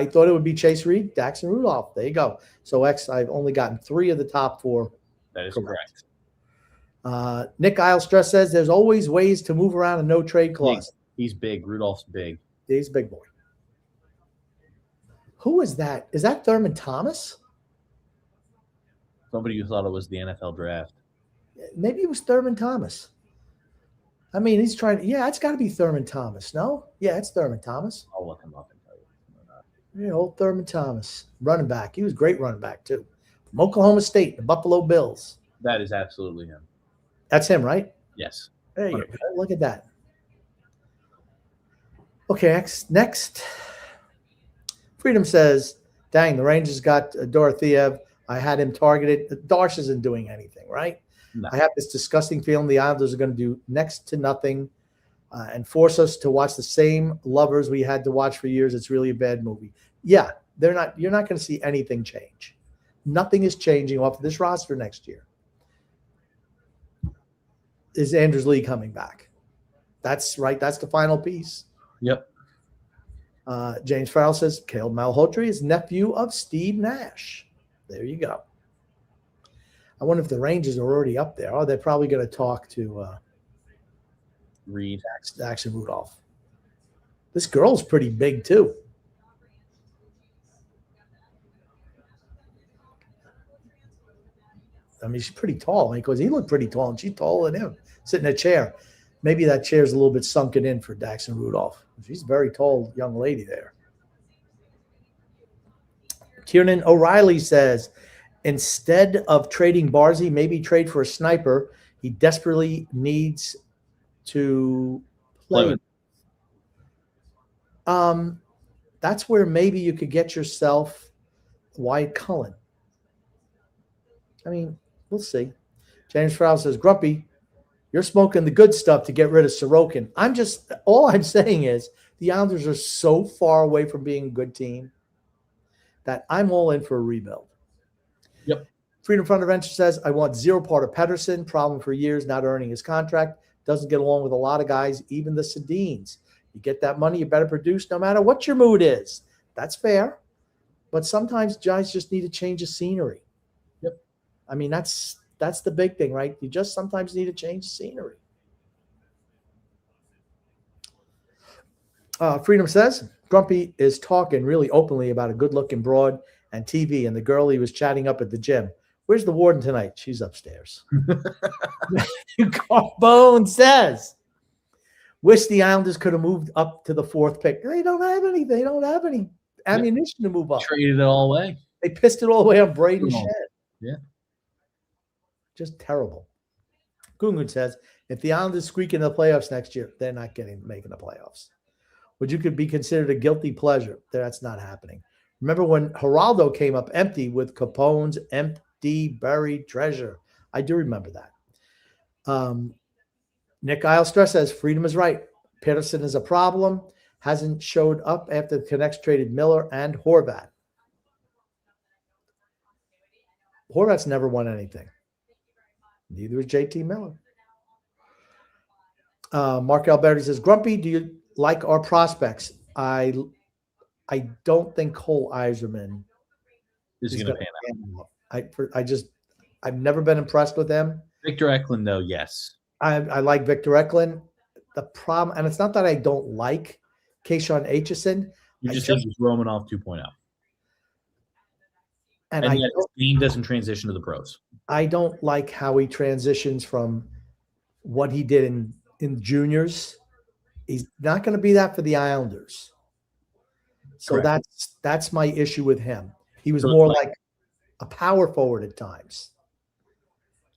thought it would be Chase Reed, Jackson Rudolph. There you go. So I've only gotten 3 of the top 4. That is correct. Nick Eilstress says there's always ways to move around a no trade clause. He's big. Rudolph's big. He's a big boy. Who is that? Is that Thurman Thomas? Somebody who thought it was the NFL draft. Maybe it was Thurman Thomas. I mean, he's trying. Yeah, it's got to be Thurman Thomas. No? Yeah, it's Thurman Thomas. I'll look him up and tell you. Yeah, old Thurman Thomas, running back. He was a great running back too, from Oklahoma State, the Buffalo Bills. That is absolutely him. That's him, right? Yes. There you go. Look at that. Okay, next. Freedom says, dang, the Rangers got Dorothea. I had him targeted. Darsh isn't doing anything, right? No. I have this disgusting feeling the Islanders are going to do next to nothing and force us to watch the same lovers we had to watch for years. It's really a bad movie. Yeah, they're not. You're not going to see anything change. Nothing is changing off of this roster next year. Is Anders Lee coming back? That's right. That's the final piece. Yep. James Farrell says Caleb Malhotra is nephew of Steve Nash. There you go. I wonder if the Rangers are already up there. Oh, they're probably going to talk to Reed. Jackson Rudolph. This girl's pretty big too. I mean, she's pretty tall because he looked pretty tall, and she's taller than him, sitting in a chair. Maybe that chair's a little bit sunken in for Jackson Rudolph. She's a very tall young lady there. Kieran O'Reilly says, instead of trading Barzy, maybe trade for a sniper. He desperately needs to play. That's where maybe you could get yourself Wyatt Cullen. I mean, we'll see. James Farrell says, Grumpy, you're smoking the good stuff to get rid of Sorokin. All I'm saying is the Islanders are so far away from being a good team that I'm all in for a rebuild. Yep. Freedom Front Adventure says, I want zero part of Pedersen. Problem for years, not earning his contract. Doesn't get along with a lot of guys, even the Sedins. You get that money, you better produce no matter what your mood is. That's fair. But sometimes guys just need a change of scenery. Yep. I mean, that's the big thing, right? You just sometimes need a change of scenery. Freedom says, Grumpy is talking really openly about a good-looking broad and TV and the girl he was chatting up at the gym. Where's the warden tonight? She's upstairs. Carbone says, wish the Islanders could have moved up to the 4th pick. They don't have any. They don't have any ammunition to move up. Traded it all away. They pissed it all away on Braden Shed. Yeah. Just terrible. Gungun says, if the Islanders squeak into the playoffs next year, they're not making the playoffs. Which could be considered a guilty pleasure. That's not happening. Remember when Geraldo came up empty with Capone's empty buried treasure? I do remember that. Nick Eilstress says, Freedom is right. Pedersen is a problem. Hasn't showed up after the Canucks traded Miller and Horvat. Horvat's never won anything. Neither is JT Miller. Mark Alberti says, Grumpy, do you like our prospects? I don't think Cole Eiserman Is is going going to pan out. to pan out. I've never been impressed with him. Victor Eklund, though, yes. I like Victor Eklund. The problem, and it's not that I don't like Keyshawn Aitchison. You just think he's Romanov 2.0. And yet his game doesn't transition to the pros. I don't like how he transitions from what he did in juniors. He's not going to be that for the Islanders. So Correct. that's my issue with him. He was more like a power forward at times.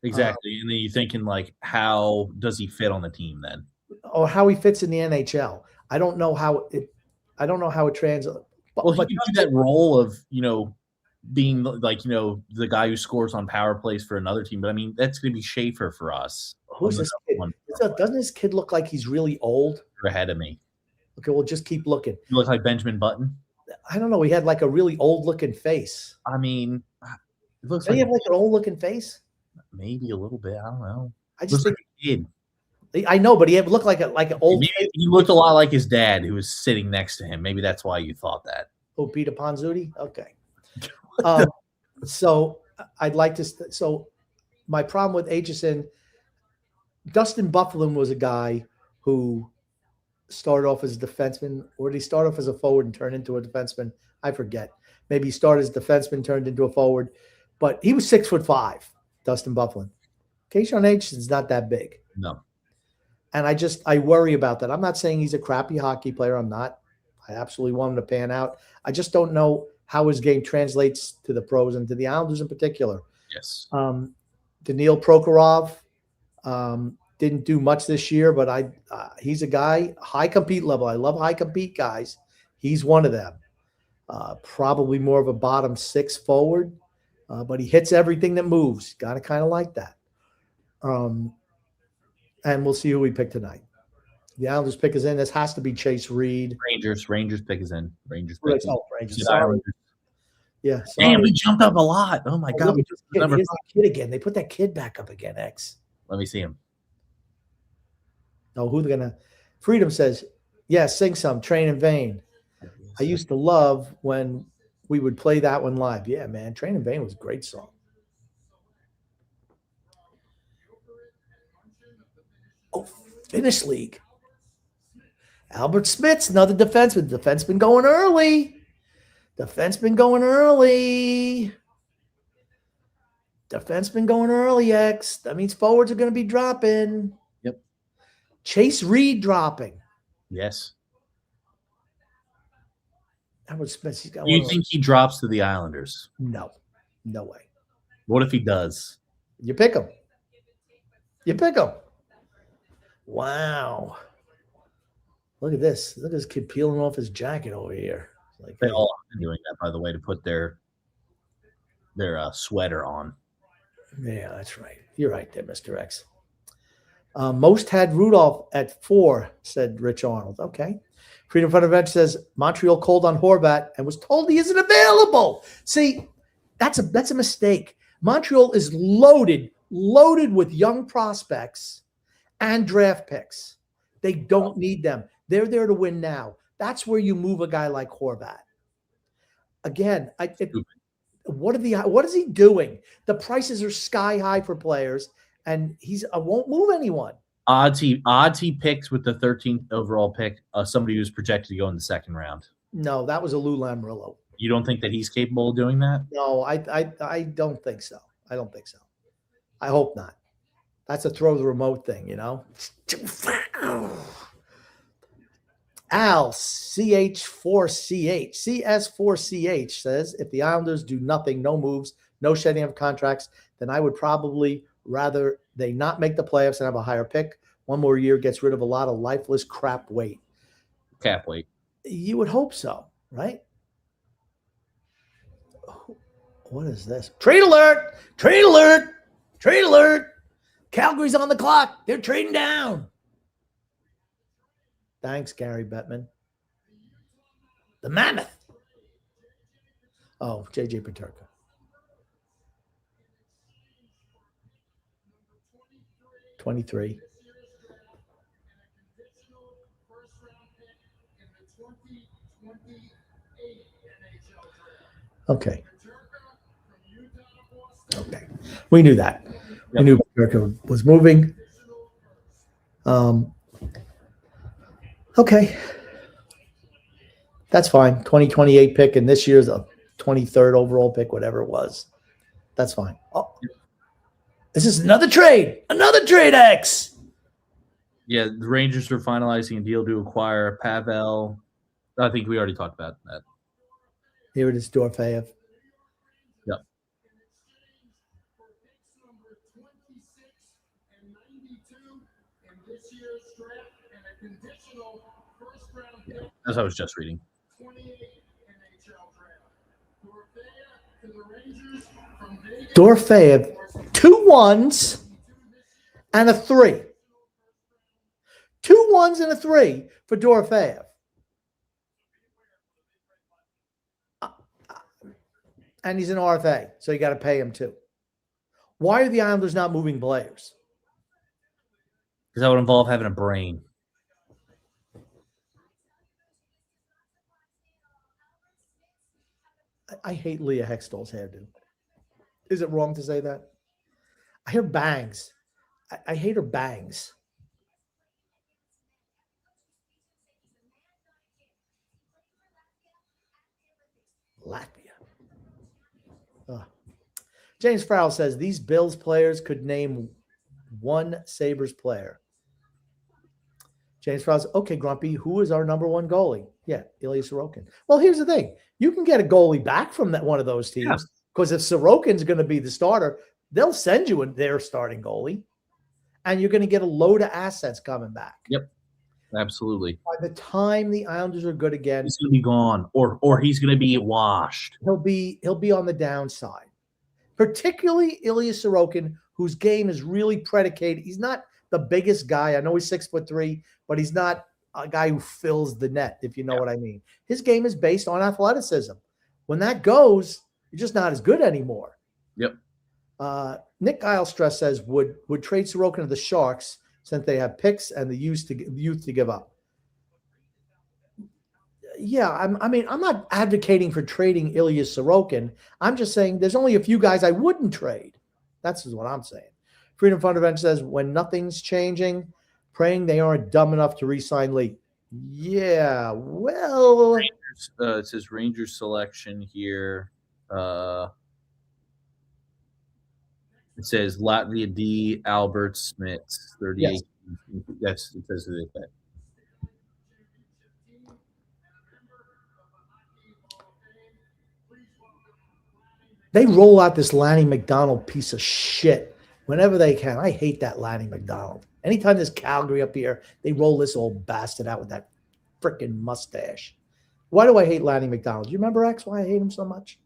Exactly. And then you're thinking, like, how does he fit on the team then? Or how he fits in the NHL. I don't know how it translates. Well, he can do that role of, being like, the guy who scores on power plays for another team. But I mean, that's going to be Schaefer for us. Who's this kid? Doesn't this kid look like he's really old? You're ahead of me. Okay, we'll just keep looking. You look like Benjamin Button. I don't know. He had like a really old looking face. I mean, it looks like he have like an old looking face. Maybe a little bit. I don't know. I just think like a kid. I know, but he looked like an old. Maybe he looked a lot like his dad, who was sitting next to him. Maybe that's why you thought that. Oh, Peter Ponzudi. Okay. So I'd like to. So my problem with Aitchison, Dustin Bufflin was a guy who started off as a defenseman, or did he start off as a forward and turn into a defenseman? I forget. Maybe he started as a defenseman, turned into a forward, but he was 6'5", Dustin Bufflin. Keyshawn Aitchison's not that big. No. And I worry about that. I'm not saying he's a crappy hockey player. I'm not. I absolutely want him to pan out. I just don't know how his game translates to the pros and to the Islanders in particular. Yes. Daniil Prokhorov didn't do much this year, but he's a guy, high compete level. I love high compete guys. He's one of them. Probably more of a bottom six forward, but he hits everything that moves. Got to kind of like that. And we'll see who we pick tonight. The Islanders pick is in. This has to be Chase Reed. Rangers pick is in. Rangers pick is in. Rangers. Sorry. Yeah. Sorry. Damn, we jumped up a lot. Oh my God. Here's the kid again. They put that kid back up again, X. Let me see him. Oh, who they're gonna? Freedom says, yeah, sing some, Train in Vain. I used to love when we would play that one live. Yeah, man. Train in Vain was a great song. Oh, Finnish League. Albert Smith's another defenseman. Defenseman going early. Defenseman going early, X. That means forwards are going to be dropping. Yep. Chase Reed dropping. Yes. Albert Smith. He's got. Do you think he drops to the Islanders? No way. What if he does? You pick him. Wow. Look at this. Look at this kid peeling off his jacket over here. Like, they all have been doing that, by the way, to put their sweater on. Yeah, that's right. You're right there, Mr. X. Most had Rudolph at 4, said Rich Arnold. Okay. Freedom Front Event says Montreal called on Horvat and was told he isn't available. See, that's a mistake. Montreal is loaded with young prospects and draft picks. They don't need them. They're there to win now. That's where you move a guy like Horvat. Again, what is he doing? The prices are sky high for players, and I won't move anyone. Odds he picks with the 13th overall pick, somebody who's projected to go in the second round. No, that was a Lou Lamoriello. You don't think that he's capable of doing that? No, I don't think so. I don't think so. I hope not. That's a throw the remote thing, you know. Al CS4CH says, if the Islanders do nothing, no moves, no shedding of contracts, then I would probably rather they not make the playoffs and have a higher pick. One more year gets rid of a lot of lifeless crap weight. Cap weight. You would hope so, right? What is this? Trade alert! Trade alert! Trade alert! Calgary's on the clock. They're trading down. Thanks, Gary Bettman. The Mammoth. Oh, JJ Peterka. $23. Okay. Okay. We knew that. Yep. We knew Paterka was moving. Okay. That's fine. 2028 pick, and this year's a 23rd overall pick, whatever it was. That's fine. Oh, this is another trade. Another trade, X. Yeah, the Rangers are finalizing a deal to acquire Pavel. I think we already talked about that. Here it is, Dorfeyev. Yep. Yeah, as I was just reading. Dorfeyev, 2 1s and a 3. 2 1s and a 3 for Dorfeyev. And he's an RFA, so you got to pay him too. Why are the Islanders not moving players? Because that would involve having a brain. I hate Leah Hextall's hairdo. Is it wrong to say that? I hear bangs. I hate her bangs. Latvia. James Farrell says these Bills players could name one Sabres player. James Farrell says, okay, Grumpy, who is our number 1 goalie? Yeah, Ilya Sorokin. Well, here's the thing. You can get a goalie back from one of those teams because if Sorokin's going to be the starter, they'll send you their starting goalie, and you're going to get a load of assets coming back. Yep, absolutely. By the time the Islanders are good again, he's going to be gone, or he's going to be washed. He'll be on the downside. Particularly Ilya Sorokin, whose game is really predicated. He's not the biggest guy. I know he's 6'3", but he's not a guy who fills the net, if you know what I mean. His game is based on athleticism. When that goes, you're just not as good anymore. Yep. Nick Eilstress says, would trade Sorokin to the Sharks since they have picks and the youth to give up? Yeah, I'm not advocating for trading Ilya Sorokin. I'm just saying there's only a few guys I wouldn't trade. That's what I'm saying. Freedom Fundamental says, when nothing's changing, praying they aren't dumb enough to re-sign Lee. Yeah, well. Rangers, it says Rangers selection here. It says Latvia D. Albert Smith, 38. Yes. It says that. They roll out this Lanny McDonald piece of shit whenever they can. I hate that Lanny McDonald. Anytime there's Calgary up here, they roll this old bastard out with that freaking mustache. Why do I hate Lanny McDonald? Do you remember, X, why I hate him so much?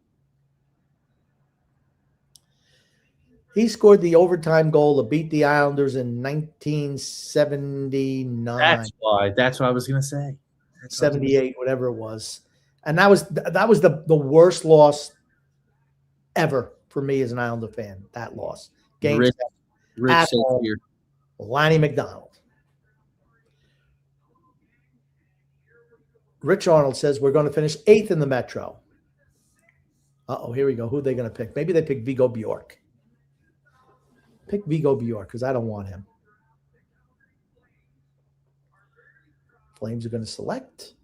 He scored the overtime goal to beat the Islanders in 1979. That's what I was going to say. 78, whatever it was. And that was the worst loss ever for me as an Islander fan. That loss. Game Rich here. Lanny McDonald. Rich Arnold says we're going to finish 8th in the Metro. Uh-oh, here we go. Who are they going to pick? Maybe they pick Vigo Bjork. Pick Vigo Bjork because I don't want him. Flames are going to select.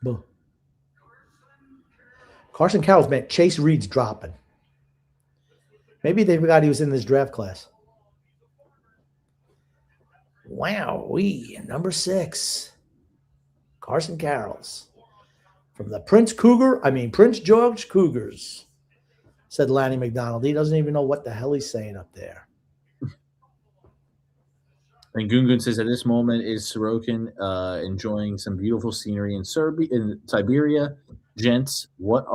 Boom. Carson Carroll's meant Chase Reed's dropping. Maybe they forgot he was in this draft class. Wow, number 6. Carson Carroll's. From the Prince George Cougars, said Lanny McDonald. He doesn't even know what the hell he's saying up there. And Gungun says at this moment is Sorokin enjoying some beautiful scenery in Siberia. Gents, what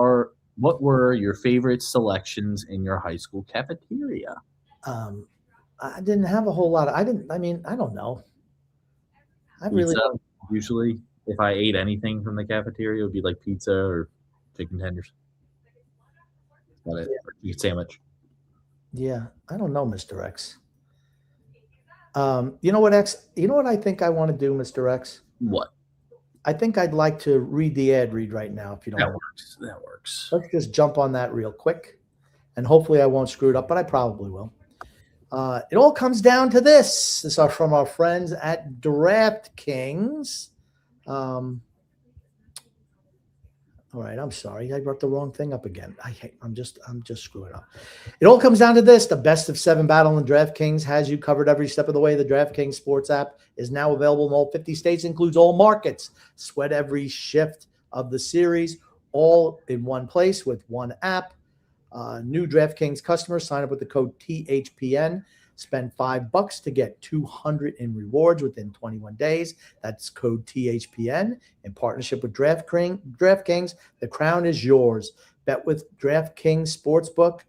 were your favorite selections in your high school cafeteria? I didn't have a whole lot. I don't know. I really don't. Usually, if I ate anything from the cafeteria, it would be like pizza or chicken tenders. That's about it. Or chicken sandwich. Yeah, I don't know, Mr. X. You know what, X? You know what I think I want to do, Mr. X? What? I think I'd like to read the ad read right now, if you don't That mind. works. That works. Let's just jump on that real quick. And hopefully I won't screw it up, but I probably will. It all comes down to this. This is from our friends at DraftKings. All right, I'm sorry. I brought the wrong thing up again. I'm just screwing up. It all comes down to this. The best of 7 battle in DraftKings has you covered every step of the way. The DraftKings Sports app is now available in all 50 states, includes all markets. Sweat every shift of the series, all in one place with one app. New DraftKings customers sign up with the code THPN. Spend $5 to get $200 in rewards within 21 days. That's code THPN in partnership with DraftKings. The crown is yours. Bet with DraftKings Sportsbook.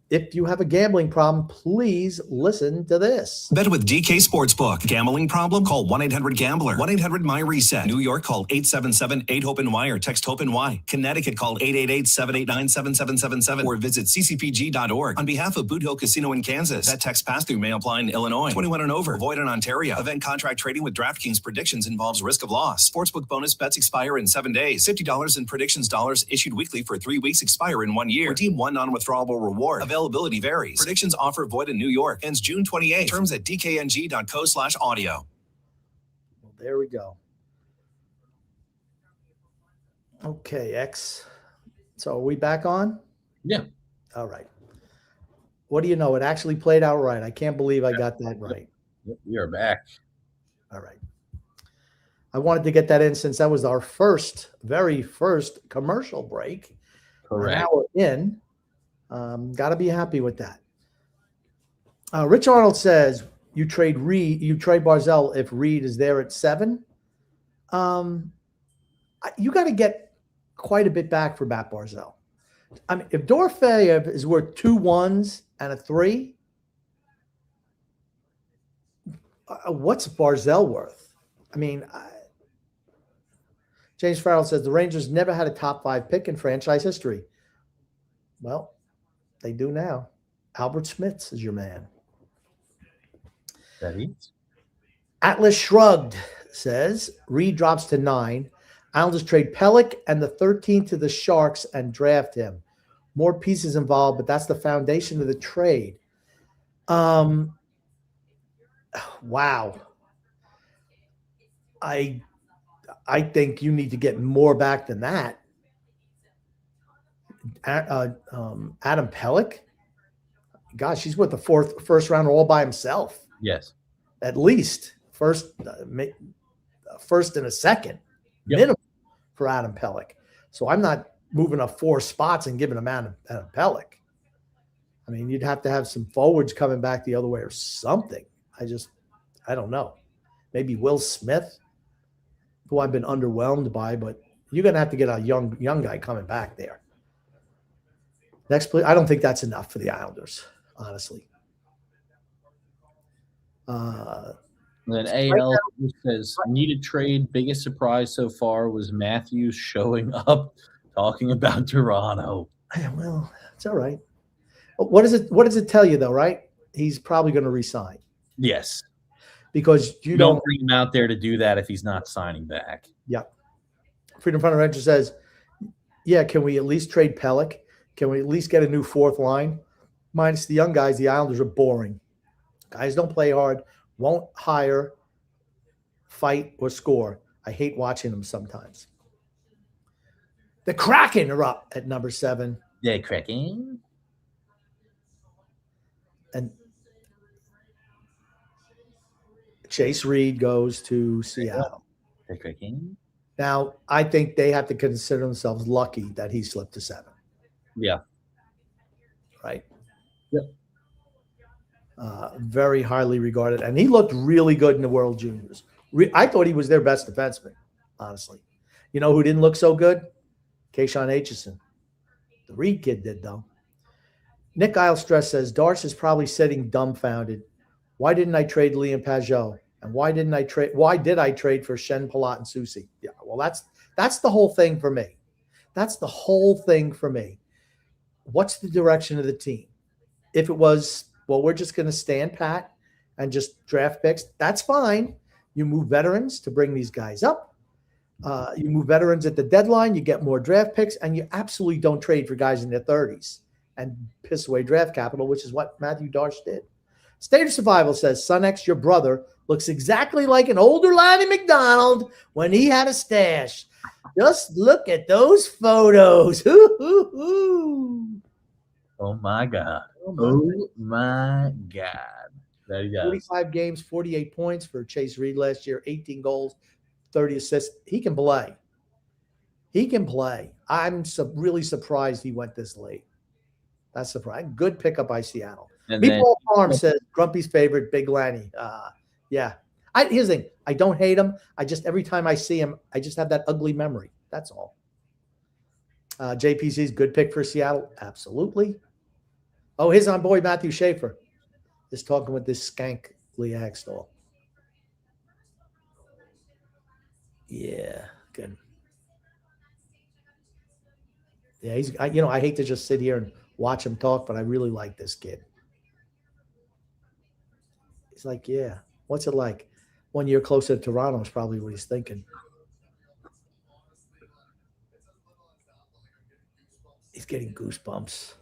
If you have a gambling problem, please listen to this. Bet with DK Sportsbook. Gambling problem? Call 1-800-GAMBLER. 1-800-MY-RESET. New York, call 877-8-HOPE-NY or text HOPE-NY. Connecticut, call 888-789-7777 or visit ccpg.org. On behalf of Boot Hill Casino in Kansas, that text pass-through may apply in Illinois. 21 and over. Void in Ontario. Event contract trading with DraftKings predictions involves risk of loss. Sportsbook bonus bets expire in 7 days. $50 in predictions dollars issued weekly for 3 weeks expire in 1 year. Redeem one non-withdrawable reward. Availability varies. Predictions offer void in New York. Ends June 28. Terms at dkng.co/audio. Well, there we go. Okay, X. So are we back on? Yeah. All right. What do you know? It actually played out right. I can't believe I got that right. We are back. All right. I wanted to get that in since that was our very first commercial break. Correct. Now we're in. Got to be happy with that. Rich Arnold says you trade Barzell if Reed is there at 7. You got to get quite a bit back for Matt Barzell. I mean, if Dorofeyev is worth 2 1s and a 3, what's Barzell worth? I mean, James Farrell says the Rangers never had a top 5 pick in franchise history. Well, they do now. Albert Smits is your man. That is. Atlas Shrugged says Reed drops to 9. Islanders trade Pelech and the 13th to the Sharks and draft him. More pieces involved, but that's the foundation of the trade. Wow. I think you need to get more back than that. Adam Pelech, gosh, he's worth the first rounder all by himself. Yes, at least first and a second minimum for Adam Pelech. So I'm not moving up 4 spots and giving him Adam Pelech. I mean, you'd have to have some forwards coming back the other way or something. I don't know. Maybe Will Smith, who I've been underwhelmed by, but you're going to have to get a young guy coming back there. Next, please. I don't think that's enough for the Islanders, honestly. Then AL says needed trade. Biggest surprise so far was Matthews showing up talking about Toronto. Yeah, well, it's all right. What does it tell you though, right? He's probably going to resign. Yes, because you don't bring him out there to do that if he's not signing back. Yeah. Freedom Front Rancher says, yeah, can we at least trade Pelech? Can we at least get a new 4th line? Minus the young guys, the Islanders are boring. Guys don't play hard, won't hire, fight, or score. I hate watching them sometimes. The Kraken are up at number 7. The Kraken. And Chase Reed goes to Seattle. The Kraken. Now, I think they have to consider themselves lucky that he slipped to 7. Yeah. Right? Yep. Very highly regarded. And he looked really good in the World Juniors. I thought he was their best defenseman, honestly. You know who didn't look so good? Keyshawn Aitchison. The Reed kid did, though. Nick Eilstress says, Darce is probably sitting dumbfounded. Why didn't I trade Liam Pajot? And why did I trade for Shen Palat and Soucy? Yeah, well, that's the whole thing for me. That's the whole thing for me. What's the direction of the team? If it was, well, we're just going to stand pat and just draft picks, that's fine. You move veterans to bring these guys up. You move veterans at the deadline, you get more draft picks, and you absolutely don't trade for guys in their 30s and piss away draft capital, which is what Matthew Darsh did. State of Survival says, Son X, your brother, looks exactly like an older Lanny McDonald when he had a stash. Just look at those photos. Oh, my God. Oh, my God. There he goes. 45 games, 48 points for Chase Reed last year, 18 goals, 30 assists. He can play. He can play. I'm really surprised he went this late. That's surprising. Good pickup by Seattle. Meatball Farm says Grumpy's favorite, Big Lanny. Yeah. Here's the thing. I don't hate him. I just, every time I see him, I just have that ugly memory. That's all. JPC's good pick for Seattle. Absolutely. Oh, his on boy Matthew Schaefer is talking with this skank Lee Hagstall. Yeah, good. Yeah, I hate to just sit here and watch him talk, but I really like this kid. He's like, yeah, what's it like? 1 year closer to Toronto is probably what he's thinking. He's getting goosebumps.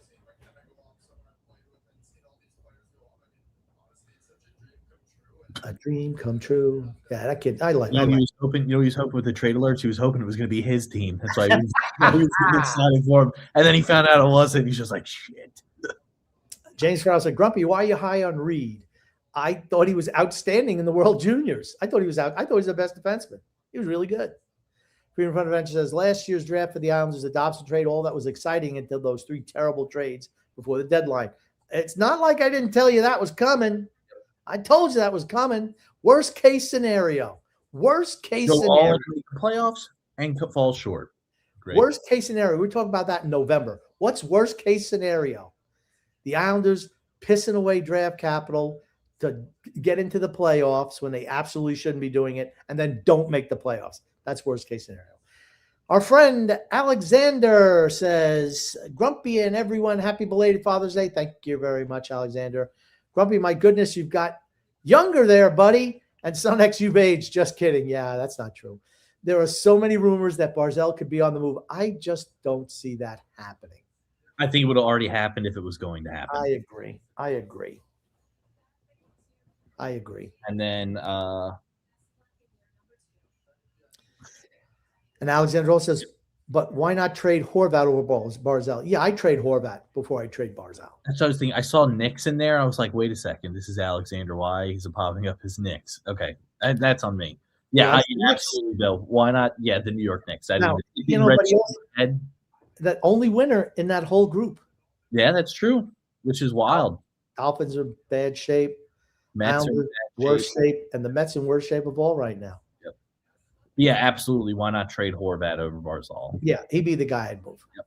A dream come true. Yeah, that kid. I like. He was hoping. He was hoping with the trade alerts. He was hoping it was going to be his team. That's why he was excited for him. And then he found out it wasn't. He's just like, shit. James Krause said, "Grumpy, why are you high on Reed? I thought he was outstanding in the World Juniors. I thought he was the best defenseman. He was really good." Freedom Front Adventure says, last year's draft for the Islanders, the Dobson trade, all that was exciting until those 3 terrible trades before the deadline. It's not like I didn't tell you that was coming. I told you that was coming. Worst case scenario. Worst case scenario. All in the playoffs and fall short. Great. Worst case scenario. We're talking about that in November. What's worst case scenario? The Islanders pissing away draft capital to get into the playoffs when they absolutely shouldn't be doing it, and then don't make the playoffs. That's worst case scenario. Our friend Alexander says, Grumpy and everyone, happy belated Father's Day. Thank you very much, Alexander. Grumpy, my goodness, you've got younger there, buddy. And Son X, you've aged. Just kidding. Yeah, that's not true. There are so many rumors that Barzal could be on the move. I just don't see that happening. I think it would have already happened if it was going to happen. I agree. And then and Alexander also says, but why not trade Horvat over Barzal? Yeah, I trade Horvat before I trade Barzal. That's what I was thinking. I saw Knicks in there. I was like, wait a second. This is Alexander. Why? He's popping up his Knicks. Okay. That's on me. Yeah, absolutely, though. Why not? Yeah, the New York Knicks. I didn't that only winner in that whole group. Yeah, that's true, which is wild. Dolphins are in bad shape. Mets are in worst shape, and the Mets in worst shape of all right now. Yep. Yeah, absolutely. Why not trade Horvat over Barzal? Yeah, he'd be the guy I'd move. Yep.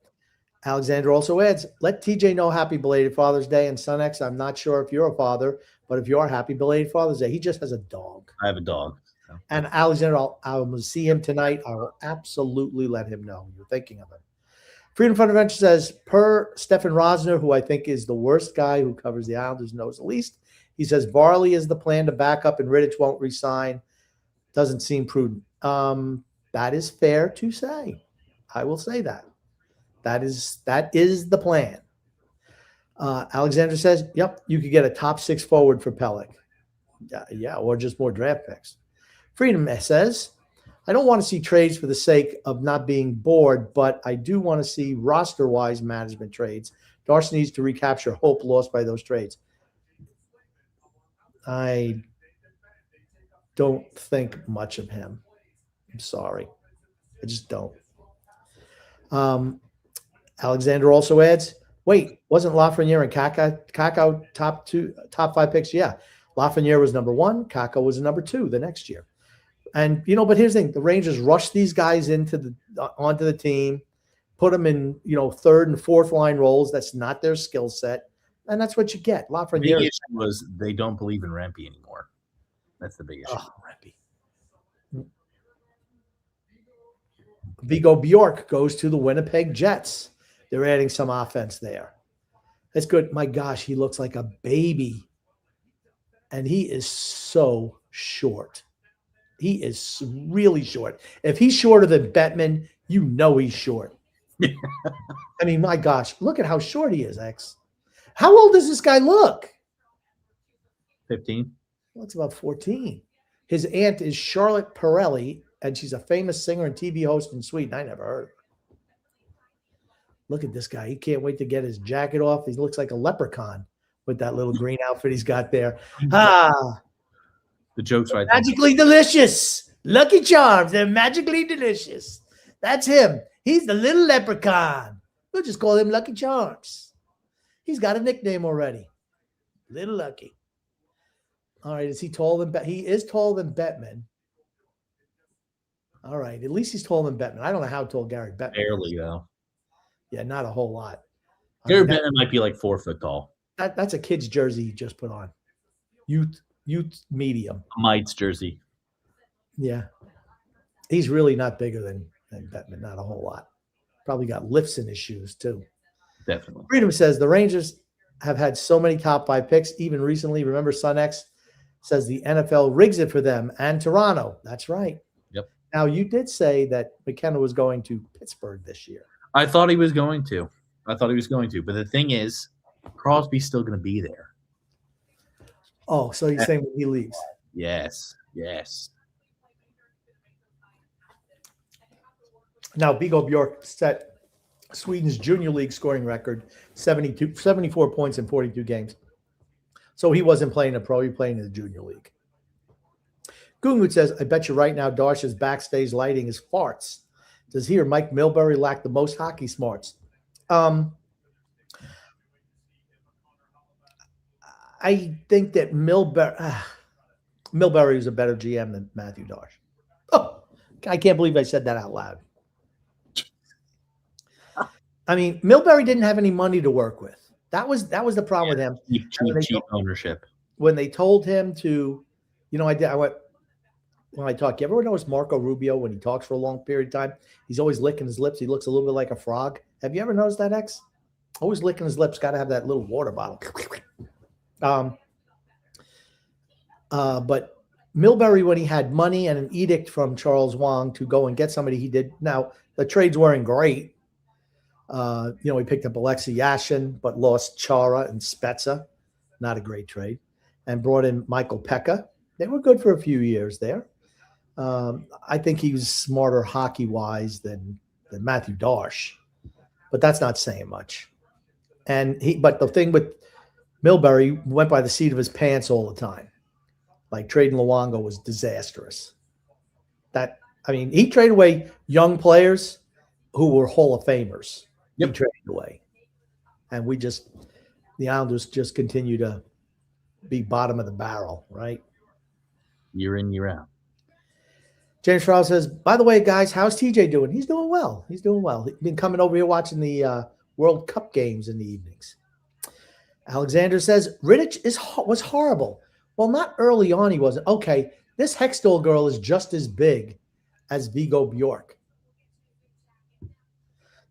Alexander also adds, let TJ know happy belated Father's Day. And Son X, I'm not sure if you're a father, but if you are, happy belated Father's Day. He just has a dog. I have a dog. So. And Alexander, I will see him tonight. I will absolutely let him know you're thinking of him. Freedom Front Adventure says, per Stefan Rosner, who I think is the worst guy who covers the Islanders, knows the least. He says Varley is the plan to back up and Rittich won't resign. Doesn't seem prudent. That is fair to say. I will say that. That is the plan. Alexander says, yep, you could get a top 6 forward for Pelech. Yeah, or just more draft picks. Freedom says, I don't want to see trades for the sake of not being bored, but I do want to see roster-wise management trades. Darcy needs to recapture hope lost by those trades. I don't think much of him. I'm sorry. I just don't. Alexander also adds, wait, wasn't Lafreniere and Kakko top 5 picks? Yeah. Lafreniere was number 1. Kakko was number 2 the next year. And, but here's the thing. The Rangers rushed these guys onto the team, put them in, 3rd and 4th line roles. That's not their skill set. And that's what you get. Lafreniere. The issue was they don't believe in Rempe anymore. That's the big issue. Oh, Rempe. Vigo Bjork goes to the Winnipeg Jets. They're adding some offense there. That's good. My gosh, he looks like a baby. And he is so short. He is really short. If he's shorter than Bettman, you know he's short. I mean, my gosh, look at how short he is, X. How old does this guy look? 15. Well, it's about 14. His aunt is Charlotte Pirelli, and she's a famous singer and TV host in Sweden. I never heard of her. Look at this guy. He can't wait to get his jacket off. He looks like a leprechaun with that little green outfit he's got there. Ah, The joke's right there. magically delicious. Lucky Charms. They're magically delicious. That's him. He's the little leprechaun. We'll just call him Lucky Charms. He's got a nickname already. Little Lucky. All right. Is he taller than He is taller than Bettman. All right. At least he's taller than Bettman. I don't know how tall Gary Bettman is. Barely, though. Yeah, not a whole lot. Gary Bettman might be like 4 foot tall. That's a kid's jersey he just put on. Youth medium. Mite's jersey. Yeah. He's really not bigger than Bettman, not a whole lot. Probably got lifts in his shoes, too. Definitely. Freedom says the Rangers have had so many top 5 picks, even recently. Remember, SunX says the NFL rigs it for them and Toronto. That's right. Yep. Now, you did say that McKenna was going to Pittsburgh this year. I thought he was going to. But the thing is, Crosby's still going to be there. Oh, so you're saying when he leaves? Yes. Now, Viggo Bjork set Sweden's junior league scoring record, 74 points in 42 games. So he wasn't playing a pro, he playing in the junior league. Gungut says, I bet you right now Darsh's backstage lighting is farts. Does he or Mike Milbury lack the most hockey smarts? I think that Milbury is a better GM than Matthew Darsh. Oh, I can't believe I said that out loud. I mean, Milbury didn't have any money to work with. That was the problem with him. Cheap ownership. When they told him to, when I talk, you ever notice Marco Rubio when he talks for a long period of time? He's always licking his lips. He looks a little bit like a frog. Have you ever noticed that, X? Always licking his lips. Got to have that little water bottle. But Milbury, when he had money and an edict from Charles Wang to go and get somebody, he did. Now, the trades weren't great. He picked up Alexei Yashin, but lost Chara and Spezza. Not a great trade. And brought in Michael Pekka. They were good for a few years there. I think he was smarter hockey-wise than Matthew Darsh. But that's not saying much. But the thing with Milbury went by the seat of his pants all the time. Like trading Luongo was disastrous. He traded away young players who were Hall of Famers. Yep. He traded away. And the Islanders just continue to be bottom of the barrel, right? Year in, year out. James Farrell says, by the way, guys, how's TJ doing? He's doing well. He's been coming over here watching the World Cup games in the evenings. Alexander says, Rittich was horrible. Well, not early on he wasn't. Okay, this Hextall girl is just as big as Viggo Bjork.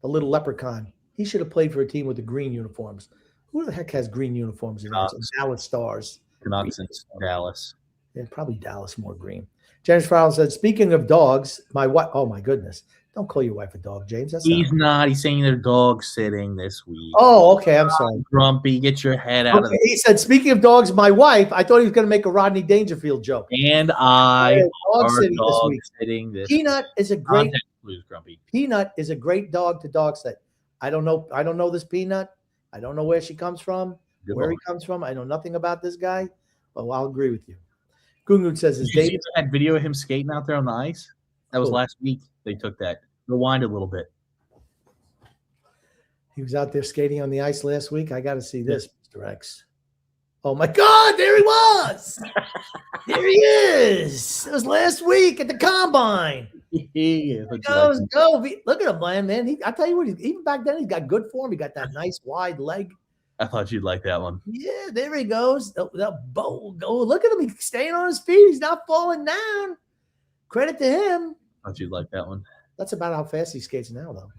The little leprechaun. He should have played for a team with the green uniforms. Who the heck has green uniforms in Dallas Stars? Canucks in Dallas. Yeah, probably Dallas more green. James Farrell said, speaking of dogs, my wife, oh my goodness. Don't call your wife a dog, James. He's not. He's saying they're dog sitting this week. Oh, okay. I'm sorry. Grumpy, get your head out of it. He said, speaking of dogs, my wife, I thought he was going to make a Rodney Dangerfield joke. And I dog sitting this Peanut is a great Grumpy. Peanut is a great dog to dog sit. I don't know this Peanut. I don't know where she comes from, he comes from. I know nothing about this guy, but I'll agree with you. Gungun says, "Is David that video of him skating out there on the ice? That was last week. They took that. Rewind a little bit. He was out there skating on the ice last week. I got to see this, Mr. X. Oh my God, there he was. There he is. It was last week at the combine. Look at him, man. I tell you what, even back then, he's got good form. He got that nice wide leg. I thought you'd like that one. Yeah, there he goes. That bow. Look at him. He's staying on his feet. He's not falling down. Credit to him. I thought you'd like that one. That's about how fast he skates now, though.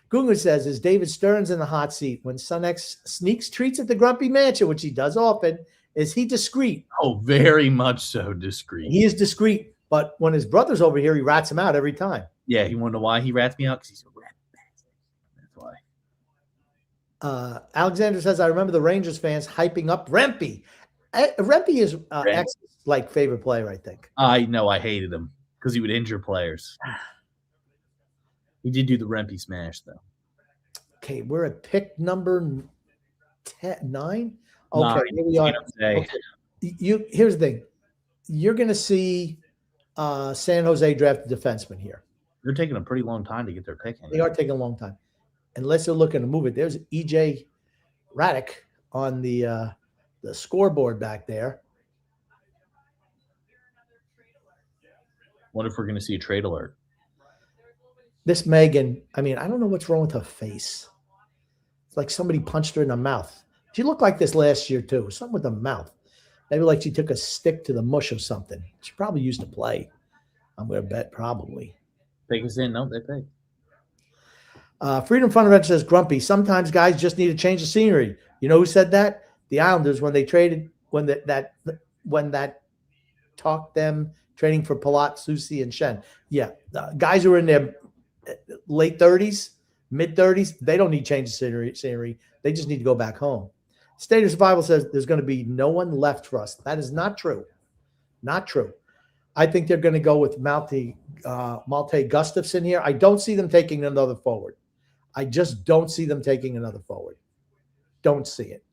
Gungun says, is David Stearns in the hot seat when SunX sneaks treats at the Grumpy Mansion, which he does often, Is he discreet? Oh, very much so discreet. He is discreet, but when his brother's over here, he rats him out every time. Yeah, you want to know why he rats me out? Because he's a rat bastard. That's why. Alexander says, I remember the Rangers fans hyping up Rempe. Rempe is X's favorite player, I think. I know. I hated him because he would injure players. He did do the Rempe smash, though. Okay, we're at pick number 9. Okay, here we are. Okay. Here's the thing. You're going to see San Jose draft a defenseman here. They're taking a pretty long time to get their pick in. They are taking a long time. Unless they're looking to move it. There's E.J. Raddick on the scoreboard back there. Wonder if we're going to see a trade alert. This Megan, I mean, I don't know what's wrong with her face. It's like somebody punched her in the mouth. She looked like this last year, too. Something with the mouth. Maybe like she took a stick to the mush or something. She probably used to play. I'm going to bet probably. Take us in. No, they pick. Freedom Fundamental says, Grumpy, sometimes guys just need to change the scenery. You know who said that? The Islanders when they traded, when that talked them trading for Palat, Susi, and Shen. Yeah, guys who are in their late 30s, mid-30s, they don't need to change the scenery. They just need to go back home. State of Survival says there's going to be no one left for us. That is not true. Not true. I think they're going to go with Malte Gustafsson here. I don't see them taking another forward. I just don't see them taking another forward. Don't see it.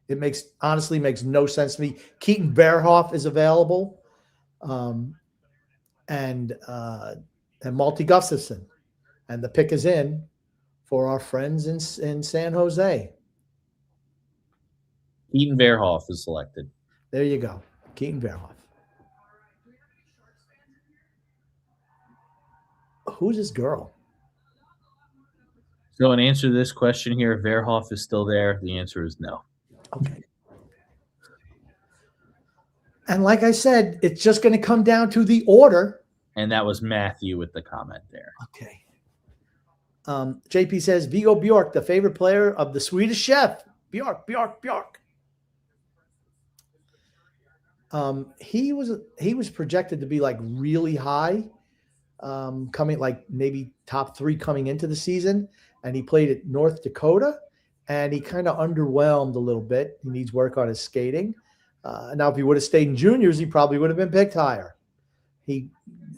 It honestly makes no sense to me. Keaton Berhoff is available, and Malte Gustafsson, and the pick is in for our friends in San Jose. Keaton Berhoff is selected. There you go, Keaton Berhoff. Who's this girl? So in answer to this question here, if Verhoff is still there, the answer is no. Okay. And like I said, it's just going to come down to the order. And that was Matthew with the comment there. Okay. JP says, Viggo Bjork, the favorite player of the Swedish chef. Bjork. He was projected to be like really high, coming like maybe top 3 coming into the season. And he played at North Dakota, and he kind of underwhelmed a little bit. He needs work on his skating. Now, if he would have stayed in juniors, he probably would have been picked higher.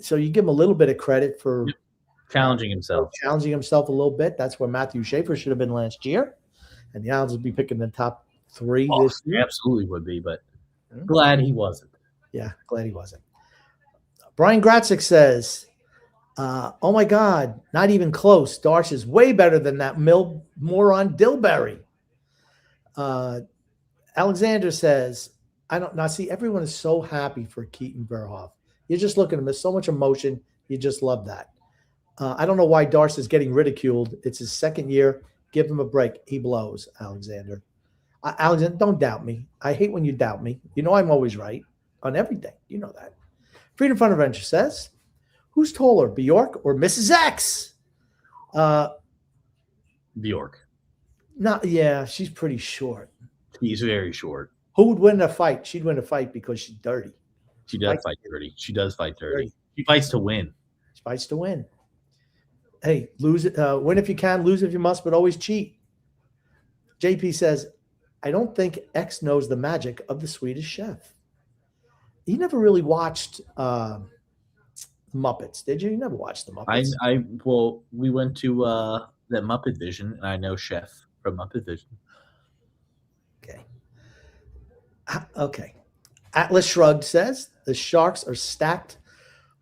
So you give him a little bit of credit for challenging himself a little bit. That's where Matthew Schaefer should have been last year, and the Islanders would be picking the top 3 this year. Absolutely would be, but glad he wasn't. Yeah, glad he wasn't. Brian Gratzik says, oh my God, not even close. Darsh is way better than that moron Dilberry. Alexander says, see, everyone is so happy for Keaton Berhoff. You're just looking at him. There's so much emotion. You just love that. I don't know why Darsh is getting ridiculed. It's his second year. Give him a break. He blows, Alexander. Alexander, don't doubt me. I hate when you doubt me. You know I'm always right on everything. You know that. Freedom Fund Adventure says, who's taller, Bjork or Mrs. X? Bjork. Yeah, she's pretty short. He's very short. Who would win a fight? She'd win a fight because she's dirty. She does fight dirty. She does fight dirty. She fights to win. She fights to win. Hey, lose it. Win if you can, lose if you must, but always cheat. JP says, I don't think X knows the magic of the Swedish chef. He never really watched Muppets, did you? You never watched the Muppets. Well, we went to that Muppet Vision, and I know Chef from Muppet Vision. Okay. Atlas Shrugged says, the Sharks are stacked.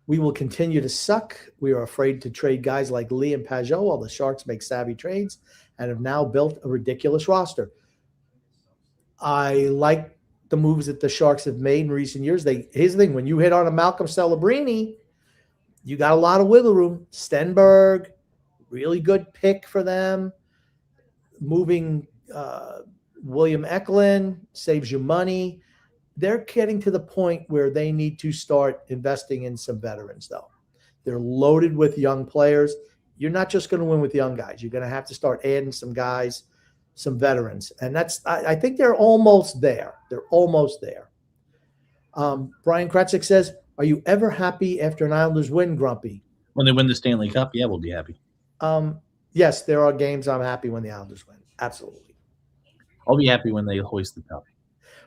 We will continue to suck. We are afraid to trade guys like Lee and Pajot while the Sharks make savvy trades and have now built a ridiculous roster. I like the moves that the Sharks have made in recent years. Here's the thing. When you hit on a Malcolm Celebrini, you got a lot of wiggle room. Stenberg, really good pick for them. Moving William Eklund saves you money. They're getting to the point where they need to start investing in some veterans, though. They're loaded with young players. You're not just going to win with young guys. You're going to have to start adding some guys some veterans, and I think they're almost there. They're almost there. Brian Kretzik says, "Are you ever happy after an Islanders win, Grumpy?" When they win the Stanley Cup, yeah, we'll be happy. Yes, there are games I'm happy when the Islanders win. Absolutely. I'll be happy when they hoist the cup.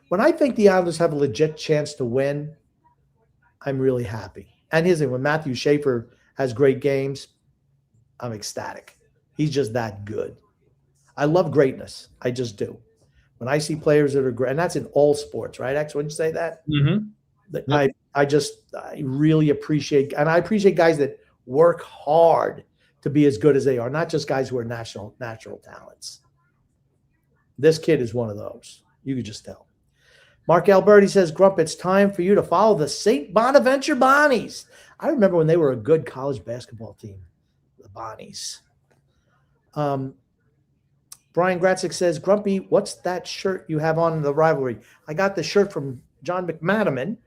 When I think the Islanders have a legit chance to win, I'm really happy. And here's the thing, when Matthew Schaefer has great games, I'm ecstatic. He's just that good. I love greatness. I just do. When I see players that are great, and that's in all sports, right, X? Wouldn't you say that? Mm-hmm. Yep. I really appreciate, and I appreciate guys that work hard to be as good as they are, not just guys who are natural talents. This kid is one of those. You could just tell. Mark Alberti says, Grump, it's time for you to follow the St. Bonaventure Bonnies. I remember when they were a good college basketball team, the Bonnies. Brian Gratzik says, Grumpy, what's that shirt you have on in the rivalry? I got the shirt from John McManaman,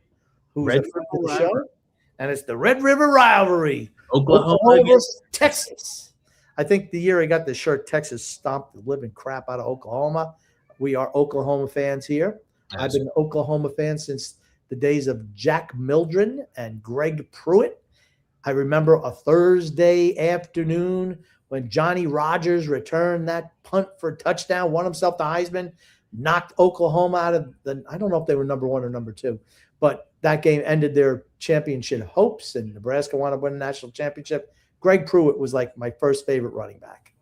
who's a friend of the show, and it's the Red River Rivalry. Oklahoma versus Texas. I think the year I got the shirt, Texas stomped the living crap out of Oklahoma. We are Oklahoma fans here. Absolutely. I've been an Oklahoma fan since the days of Jack Mildren and Greg Pruitt. I remember a Thursday afternoon when Johnny Rogers returned that punt for a touchdown, won himself the Heisman, knocked Oklahoma out of the – I don't know if they were number 1 or number 2, but that game ended their championship hopes, and Nebraska wanted to win a national championship. Greg Pruitt was like my first favorite running back.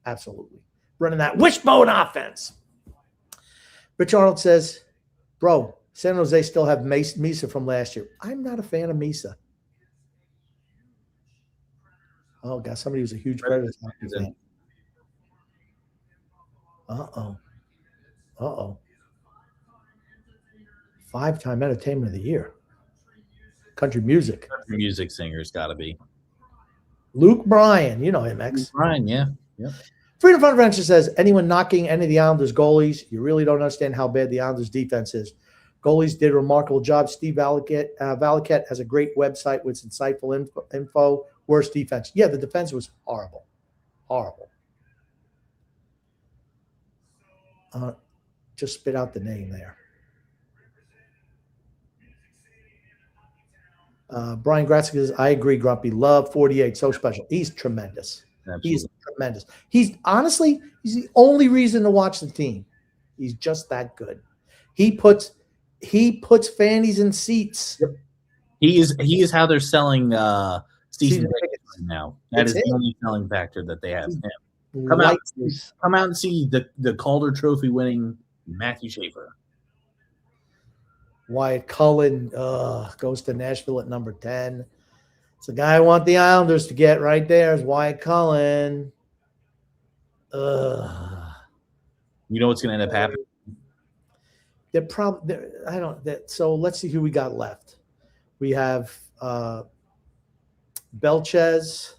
Absolutely. Running that wishbone offense. Rich Arnold says, bro, San Jose still have Misa from last year. I'm not a fan of Misa. Oh, God, somebody who's a huge Predators fan. Uh-oh. 5-time Entertainment of the Year. Country music. Country music singer's got to be. Luke Bryan. You know him, X. Luke Bryan, yeah. Yep. Freedom Fund Venture says, anyone knocking any of the Islanders' goalies, you really don't understand how bad the Islanders' defense is. Goalies did a remarkable job. Steve Valiquette has a great website with insightful info. Worst defense. Yeah, the defense was horrible. Horrible. Just spit out the name there. Brian Gratzky says, I agree, Grumpy. Love 48. So special. He's tremendous. Absolutely. He's tremendous. He's the only reason to watch the team. He's just that good. He puts fannies in seats. Yep. He is how they're selling season tickets now. That is the only selling factor that they have. Come out and see the Calder Trophy winning Matthew Schaefer. Wyatt Cullen goes to Nashville at number 10. It's the guy I want the Islanders to get right there is Wyatt Cullen. You know what's going to end up happening? So let's see who we got left. We have Belchez.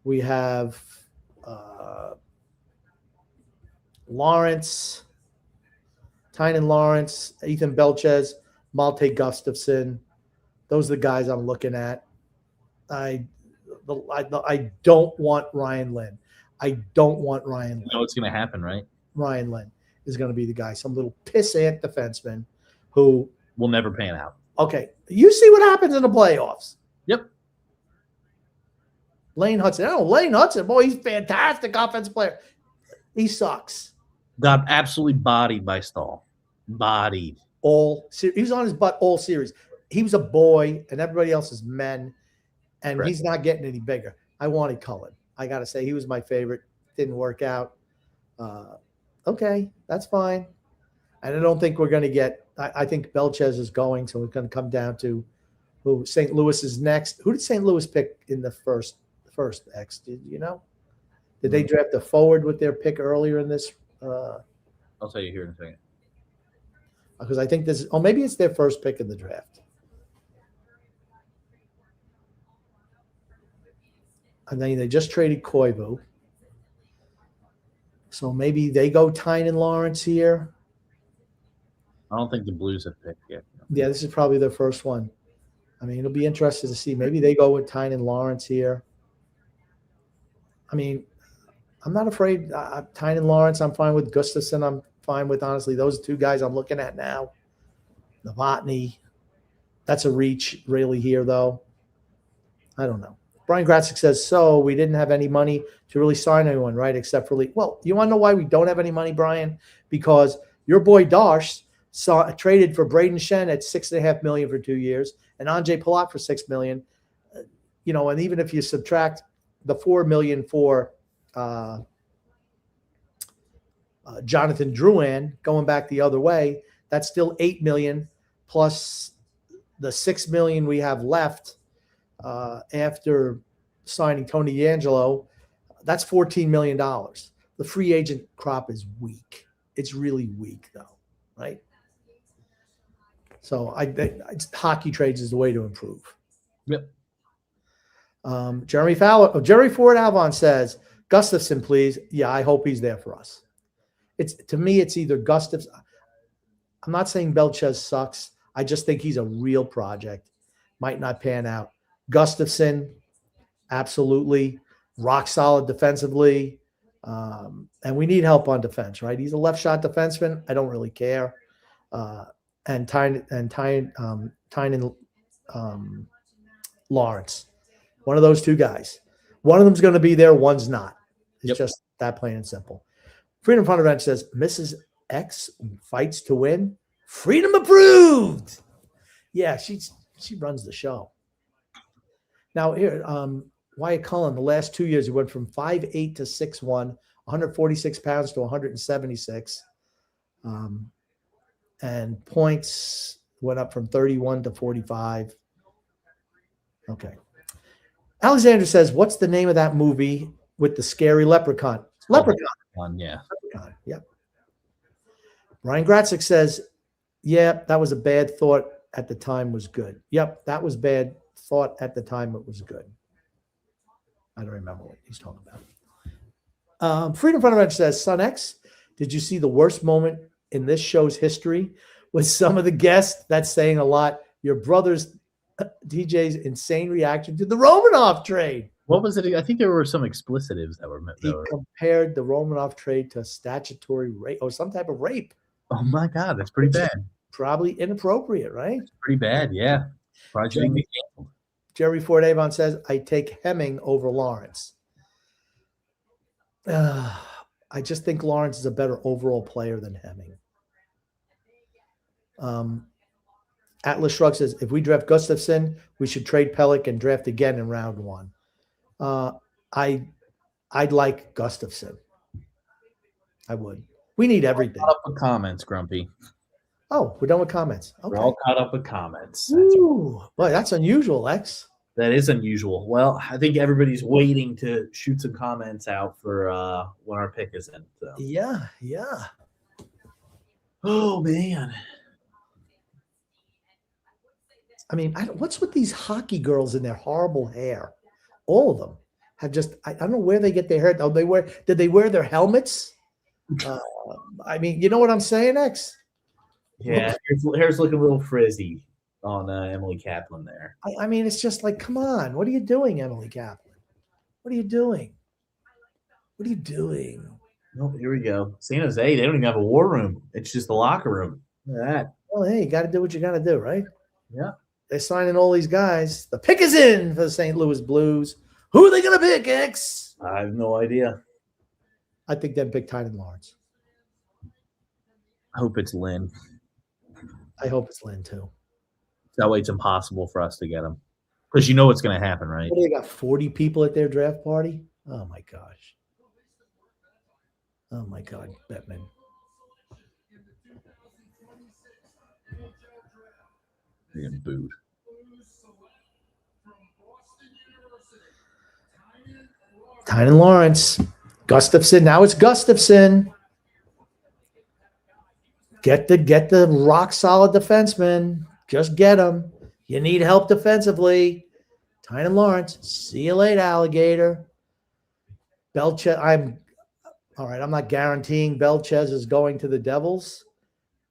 We have Lawrence, Tynan Lawrence, Ethan Belchez, Malte Gustafson. Those are the guys I'm looking at. I don't want Ryan Lynn. I don't want Ryan Lynn. You know what's going to happen, right? Ryan Lynn is going to be the guy, some little pissant defenseman who will never pan out. Okay, you see what happens in the playoffs. Yep. Lane Hudson. Lane Hudson, boy, he's a fantastic offensive player. He sucks. Got absolutely bodied by Stahl. Bodied. He was on his butt all series. He was a boy, and everybody else is men, and He's not getting any bigger. I wanted Cullen. I got to say, he was my favorite. Didn't work out. Okay, that's fine. And I don't think we're going to get – I think Belchez is going, so it's going to come down to who St. Louis is next. Who did St. Louis pick in the first X? Did you know? Did they draft a forward with their pick earlier in this? I'll tell you here in a second. Because I think maybe it's their first pick in the draft. And then they just traded Koivu. So maybe they go Tynan Lawrence here. I don't think the Blues have picked yet. Yeah, this is probably their first one. I mean, it'll be interesting to see. Maybe they go with Tynan Lawrence here. I mean, I'm not afraid. Tynan Lawrence, I'm fine with. Gustafson, I'm fine with. Honestly, those two guys I'm looking at now. Novotny, that's a reach really here, though. I don't know. Brian Gratzik says, so we didn't have any money to really sign anyone, right? Except for Lee. Well, you want to know why we don't have any money, Brian? Because your boy Darsh traded for Braden Shen at $6.5 million for 2 years and Anjay Palat for $6 million. And even if you subtract the $4 million for Jonathan Drouin going back the other way, that's still $8 million plus the $6 million we have left after signing Tony DeAngelo. That's $14 million. The free agent crop is weak. It's really weak, though, right? So hockey trades is the way to improve. Yep. Jerry Ford Avon says, Gustafson, please. Yeah, I hope he's there for us. To me, it's either Gustafson. I'm not saying Belchez sucks. I just think he's a real project. Might not pan out. Gustafson, absolutely. Rock solid defensively. And we need help on defense, right? He's a left shot defenseman. I don't really care. And Tynan Lawrence. One of those two guys. One of them's going to be there. One's not. It's just that plain and simple. Freedom Fund Event says, Mrs. X fights to win. Freedom approved. Yeah, she runs the show. Now here, Wyatt Cullen, the last 2 years, he went from 5'8" to 6'1", 146 pounds to 176. And points went up from 31 to 45. Okay. Alexander says, what's the name of that movie with the scary leprechaun? Leprechaun. Yeah. Leprechaun. Yep. Ryan Gratzik says, yeah, that was a bad thought at the time was good. Yep, that was bad thought at the time it was good. I don't remember what he's talking about. Freedom Fund says, Son X, did you see the worst moment in this show's history with some of the guests? That's saying a lot. Your brother's DJ's insane reaction to the Romanov trade. What was it? I think there were some explicitives that were meant. He compared the Romanov trade to statutory rape or some type of rape. Oh my God, that's pretty bad. Probably inappropriate, right? It's pretty bad, yeah. Jerry Ford Avon says, I take Hemming over Lawrence. I just think Lawrence is a better overall player than Hemming. Atlas Shrug says, if we draft Gustafson, we should trade Pellick and draft again in round one. I'd like Gustafson. I would. We need everything. Caught up with comments, Grumpy. Oh, we're done with comments. Okay. We're all caught up with comments. Ooh, boy, that's unusual, Lex. That is unusual. Well, I think everybody's waiting to shoot some comments out for when our pick is in. So. Yeah. Oh, man. I mean, what's with these hockey girls and their horrible hair? All of them have just, I don't know where they get their hair. Oh, did they wear their helmets? I mean, you know what I'm saying, X? Yeah, hair's looking a little frizzy on Emily Kaplan there. I mean, it's just like, come on. What are you doing, Emily Kaplan? What are you doing? What are you doing? Oh, here we go. San Jose, they don't even have a war room. It's just the locker room. Look at that. Well, hey, you got to do what you got to do, right? Yeah. They're signing all these guys. The pick is in for the St. Louis Blues. Who are they going to pick, X? I have no idea. I think they'd pick Tynan Lawrence. I hope it's Lynn. I hope it's Lynn, too. That way it's impossible for us to get him. Because you know what's going to happen, right? What, they got 40 people at their draft party? Oh, my gosh. Oh, my God, Bettman. They're getting booed. Tynan Lawrence. Gustafson. Now it's Gustafson. Get the rock solid defenseman. Just get him. You need help defensively. Tynan Lawrence. See you later, alligator. Belchez. I'm not guaranteeing Belchez is going to the Devils,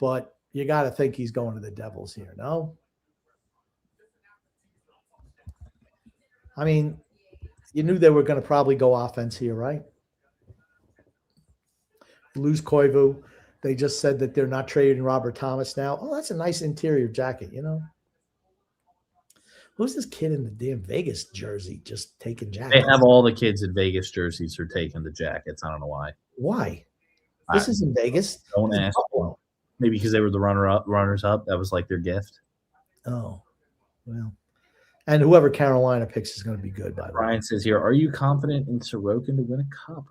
but you got to think he's going to the Devils here, no? I mean, you knew they were going to probably go offense here, right? lose Koivu. They just said that they're not trading Robert Thomas now. Oh, that's a nice interior jacket, you know. Who's this kid in the damn Vegas jersey just taking They jackets? have all the kids in Vegas jerseys are taking the jackets. I don't know why. Why? This is in Vegas. Don't This is ask. Buffalo. Maybe because they were the runners up. That was like their gift. Oh, well. And whoever Carolina picks is going to be good, by the way. Brian says here, are you confident in Sorokin to win a cup?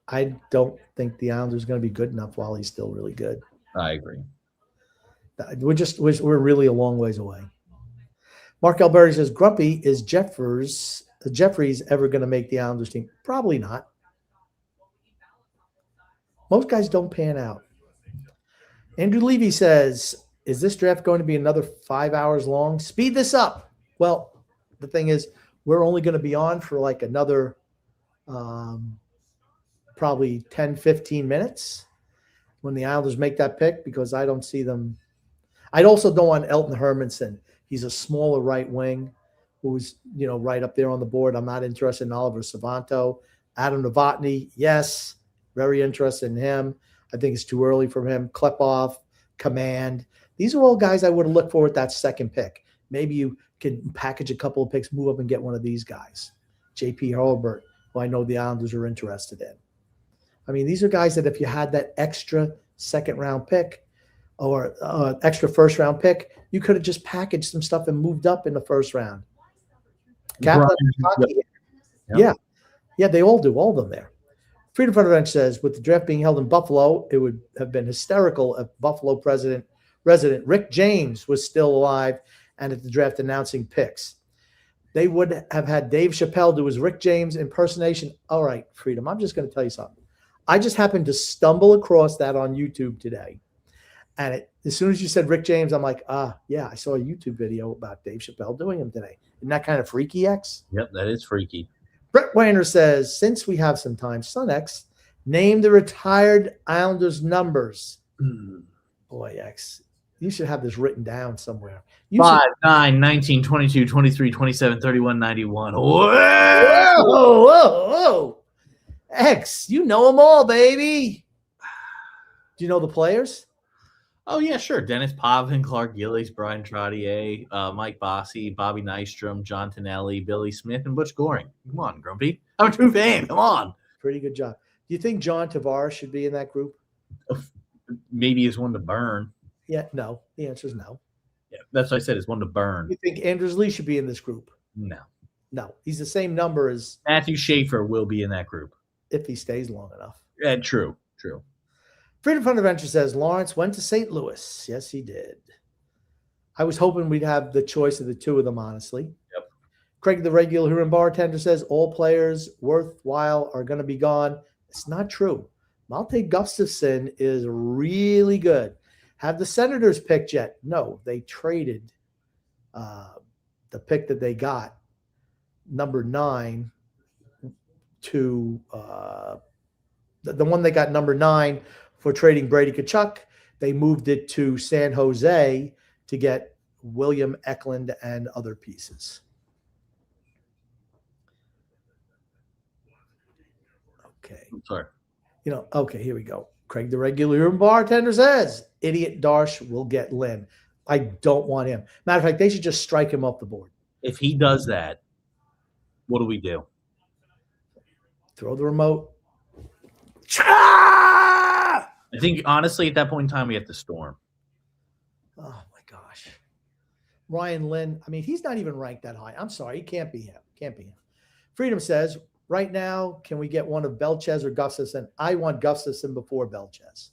I don't think the Islanders are going to be good enough while he's still really good. I agree. We're really a long ways away. Mark Alberti says, Grumpy, is Jeffries ever going to make the Islanders team? Probably not. Most guys don't pan out. Andrew Levy says, is this draft going to be another 5 hours long? Speed this up. Well, the thing is, we're only going to be on for like another probably 10, 15 minutes when the Islanders make that pick, because I don't see them. I also don't want Elton Hermanson. He's a smaller right wing who's, right up there on the board. I'm not interested in Oliver Savanto. Adam Novotny, yes, very interested in him. I think it's too early for him. Klepov, Command. These are all guys I would have looked for at that second pick. Maybe you can package a couple of picks, move up and get one of these guys. J.P. Hurlbert, who I know the Islanders are interested in. I mean, these are guys that if you had that extra second-round pick or extra first-round pick, you could have just packaged some stuff and moved up in the first round. Kaplan, yeah, they all do, all of them there. Freedom Front Bench says, with the draft being held in Buffalo, it would have been hysterical if Buffalo resident Rick James was still alive and at the draft announcing picks. They would have had Dave Chappelle do his Rick James impersonation. All right, Freedom, I'm just going to tell you something. I just happened to stumble across that on YouTube today. And as soon as you said Rick James, I'm like, yeah, I saw a YouTube video about Dave Chappelle doing him today. Isn't that kind of freaky, X? Yep, that is freaky. Brett Weiner says, since we have some time, Son X, name the retired Islanders numbers. Boy, X, you should have this written down somewhere. 5, 9, 19, 22, 23, 27, 31, 91. Whoa. X, you know them all, baby. Do you know the players? Oh, yeah, sure. Dennis Pavin, Clark Gillies, Brian Trottier, Mike Bossy, Bobby Nystrom, John Tonelli, Billy Smith, and Butch Goring. Come on, Grumpy. I'm a true fan. Come on. Pretty good job. Do you think John Tavares should be in that group? Maybe he's one to burn. Yeah, no. The answer is no. Yeah, that's what I said. It's one to burn. You think Anders Lee should be in this group? No. No. He's the same number as Matthew Schaefer will be in that group. If he stays long enough. Yeah, true. Freedom Front Adventure says, Lawrence went to St. Louis. Yes, he did. I was hoping we'd have the choice of the two of them, honestly. Yep. Craig, the regular Huron bartender, says all players worthwhile are going to be gone. It's not true. Malte Gustafsson is really good. Have the Senators picked yet? No, they traded the pick that they got, number 9, to the one they got number 9 for trading Brady Tkachuk. They moved it to San Jose to get William Eklund and other pieces. Okay. I'm sorry. Okay, here we go. Craig, the regular bartender, says, Idiot Darsh will get Lynn. I don't want him. Matter of fact, they should just strike him off the board. If he does that, what do we do? Throw the remote. I think, honestly, at that point in time, we have to storm. Oh, my gosh. Ryan Lynn, I mean, he's not even ranked that high. I'm sorry. He can't be him. Freedom says, right now, can we get one of Belchez or Gustafsson? I want Gustafsson before Belchez.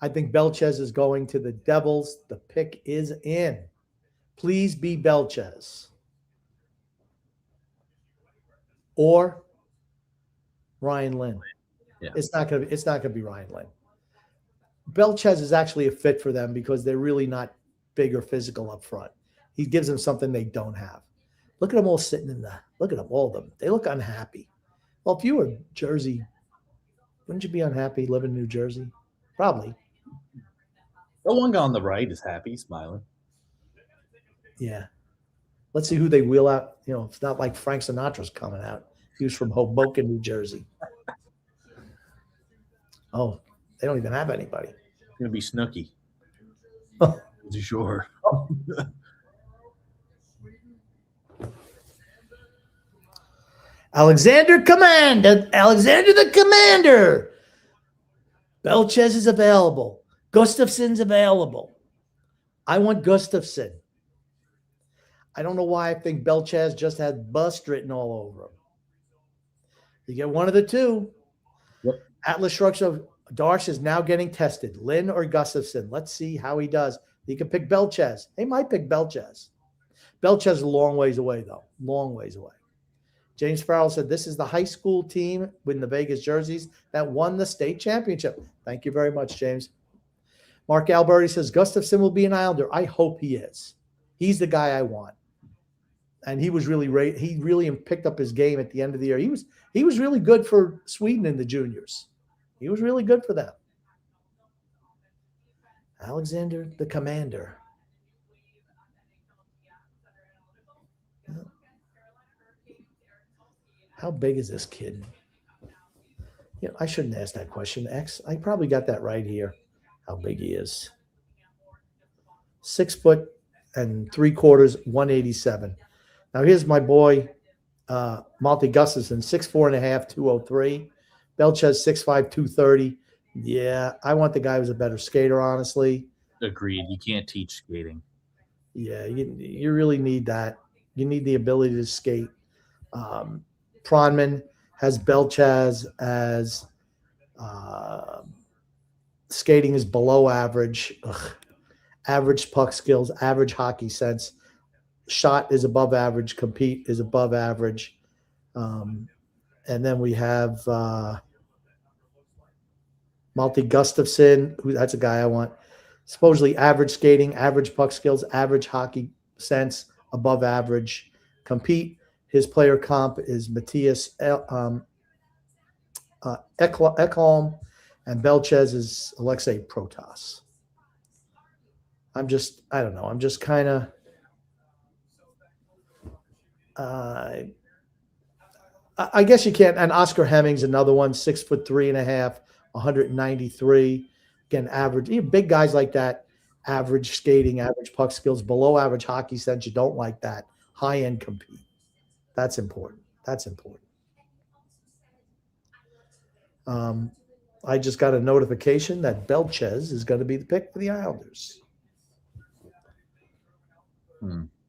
I think Belchez is going to the Devils. The pick is in. Please be Belchez. Or Ryan Lynn. Yeah. It's not gonna be Ryan Lynn. Belchez is actually a fit for them because they're really not big or physical up front. He gives them something they don't have. Look at them all sitting look at them, all of them. They look unhappy. Well, if you were Jersey, wouldn't you be unhappy living in New Jersey? Probably. The one guy on the right is happy, smiling. Yeah. Let's see who they wheel out. It's not like Frank Sinatra's coming out. He was from Hoboken, New Jersey. Oh, they don't even have anybody. It's going to be Snooki. Oh. Sure. Alexander the Commander. Belchez is available. Gustafson's available. I want Gustafson. I don't know why I think Belchez just had bust written all over him. You get one of the two. Yep. Atlas shrugs of Darsh is now getting tested. Lynn or Gustafson. Let's see how he does. He could pick Belchez. They might pick Belchez. Belchez is a long ways away, though. Long ways away. James Farrell said, this is the high school team with the Vegas jerseys that won the state championship. Thank you very much, James. Mark Alberti says, Gustafson will be an Islander. I hope he is. He's the guy I want. And he was really he really picked up his game at the end of the year. He was really good for Sweden in the juniors. He was really good for them. Alexander the Commander. How big is this kid? I shouldn't ask that question, X. I probably got that right here, how big he is. 6 foot and 3/4, 187. Now here's my boy, Malte Gustafson, 6'4.5", 203. Belchez 6'5", 230. Yeah, I want the guy who's a better skater, honestly. Agreed. You can't teach skating. Yeah, you really need that. You need the ability to skate. Pronman has Belchez as skating is below average. Average puck skills, average hockey sense. Shot is above average. Compete is above average. And then we have Malte Gustafson, that's a guy I want. Supposedly average skating, average puck skills, average hockey sense, above average. Compete. His player comp is Matthias Ekholm, and Belchez is Alexei Protas. I don't know. I'm just kind of I guess you can't. And Oscar Hemming's another one, 6'3.5", 193. Again, average. Big guys like that, average skating, average puck skills, below average hockey sense. You don't like that. High end compete. That's important. That's important. I just got a notification that Belchez is going to be the pick for the Islanders.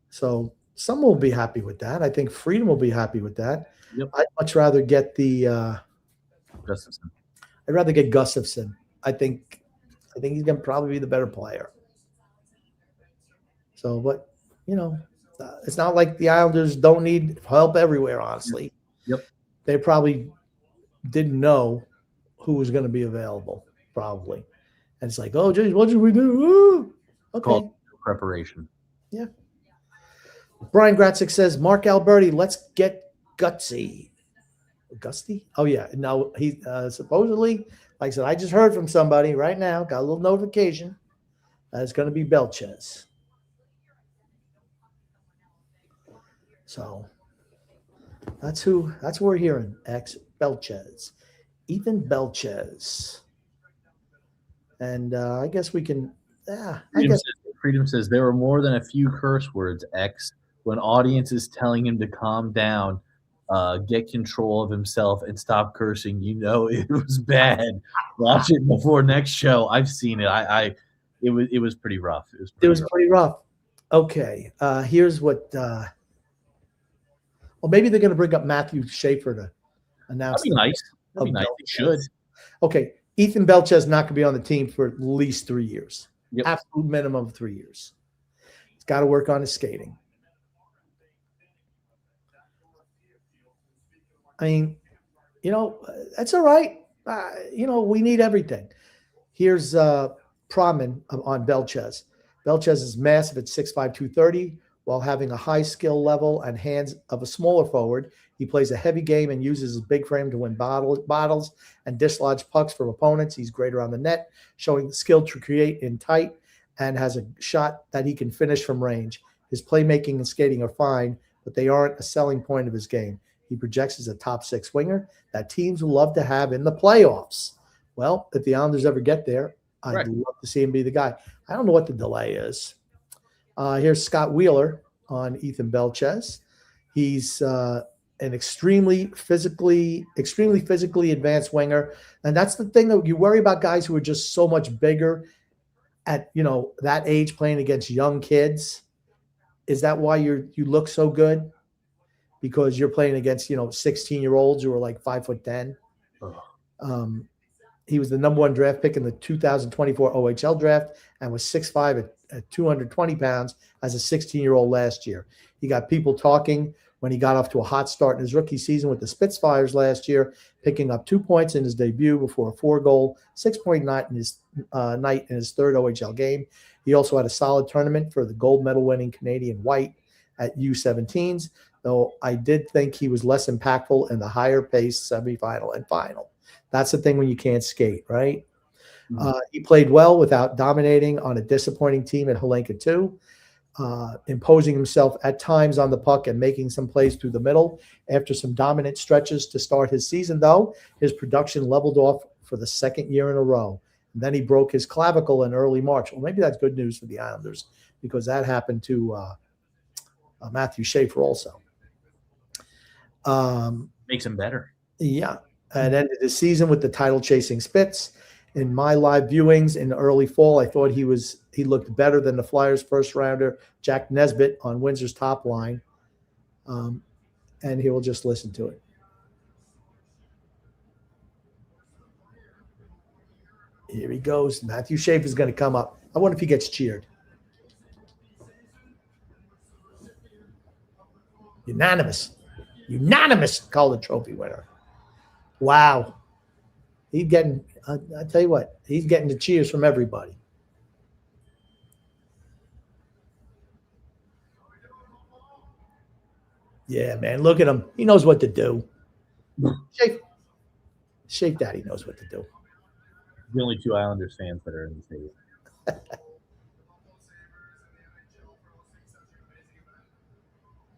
So someone will be happy with that. I think Freedom will be happy with that. Yep. I'd much rather get the Gustafson. I'd rather get Gustafson. I think he's going to probably be the better player. So, but it's not like the Islanders don't need help everywhere, honestly. Yep. They probably didn't know who was going to be available, probably. And it's like, oh, geez, what should we do? Ooh. Okay. Called preparation. Yeah. Brian Gratzik says, Mark Alberti, let's get Gutsy. Gusty? Oh, yeah. No, he supposedly, like I said, I just heard from somebody right now, got a little notification that it's going to be Belchez. So that's who we're hearing. Belchez. Ethan Belchez. And I guess we can Freedom says there were more than a few curse words, X, when audience is telling him to calm down, get control of himself, and stop cursing. It was bad. Watch it before next show. I've seen it. It was pretty rough. It was pretty rough. Okay. Here's what well, maybe they're going to bring up Matthew Schaefer to announce. That'd be nice. That'd be nice. They should. Okay. Ethan Belchez is not going to be on the team for at least 3 years. Yep. Absolute minimum of 3 years. He's got to work on his skating. I mean, that's all right. We need everything. Here's Promin on Belchez. Belchez is massive at 6'5", 230. While having a high skill level and hands of a smaller forward, he plays a heavy game and uses his big frame to win bottles and dislodge pucks from opponents. He's great around the net, showing the skill to create in tight, and has a shot that he can finish from range. His playmaking and skating are fine, but they aren't a selling point of his game. He projects as a top 6 winger that teams will love to have in the playoffs. Well, if the Islanders ever get there, I'd love to see him be the guy. I don't know what the delay is. Here's Scott Wheeler on Ethan Belchez. He's an extremely physically advanced winger. And that's the thing that you worry about, guys who are just so much bigger at, that age, playing against young kids. Is that why you look so good? Because you're playing against, 16-year-olds who are like 5'10". He was the number 1 draft pick in the 2024 OHL draft and was 6'5" at 220 pounds as a 16-year-old last year. He got people talking when he got off to a hot start in his rookie season with the Spitfires last year, picking up 2 points in his debut before a 4-goal, 6-point night in his third OHL game. He also had a solid tournament for the gold medal winning Canadian White at U17s, though I did think he was less impactful in the higher paced semifinal and final. That's the thing when you can't skate, right? Mm-hmm. He played well without dominating on a disappointing team at Helenka too, imposing himself at times on the puck and making some plays through the middle. After some dominant stretches to start his season, though, his production leveled off for the second year in a row. And then he broke his clavicle in early March. Well, maybe that's good news for the Islanders because that happened to Matthew Schaefer also. Makes him better. Yeah. And ended the season with the title-chasing Spits. In my live viewings in the early fall, I thought he looked better than the Flyers' first-rounder, Jack Nesbitt, on Windsor's top line. And he will just listen to it. Here he goes. Matthew Schaefer is going to come up. I wonder if he gets cheered. Unanimous Calder Trophy winner. Wow. He's getting, I tell you what, he's getting the cheers from everybody. Yeah, man, look at him. He knows what to do. Shake that. He knows what to do. The only 2 Islanders fans that are in the stadium.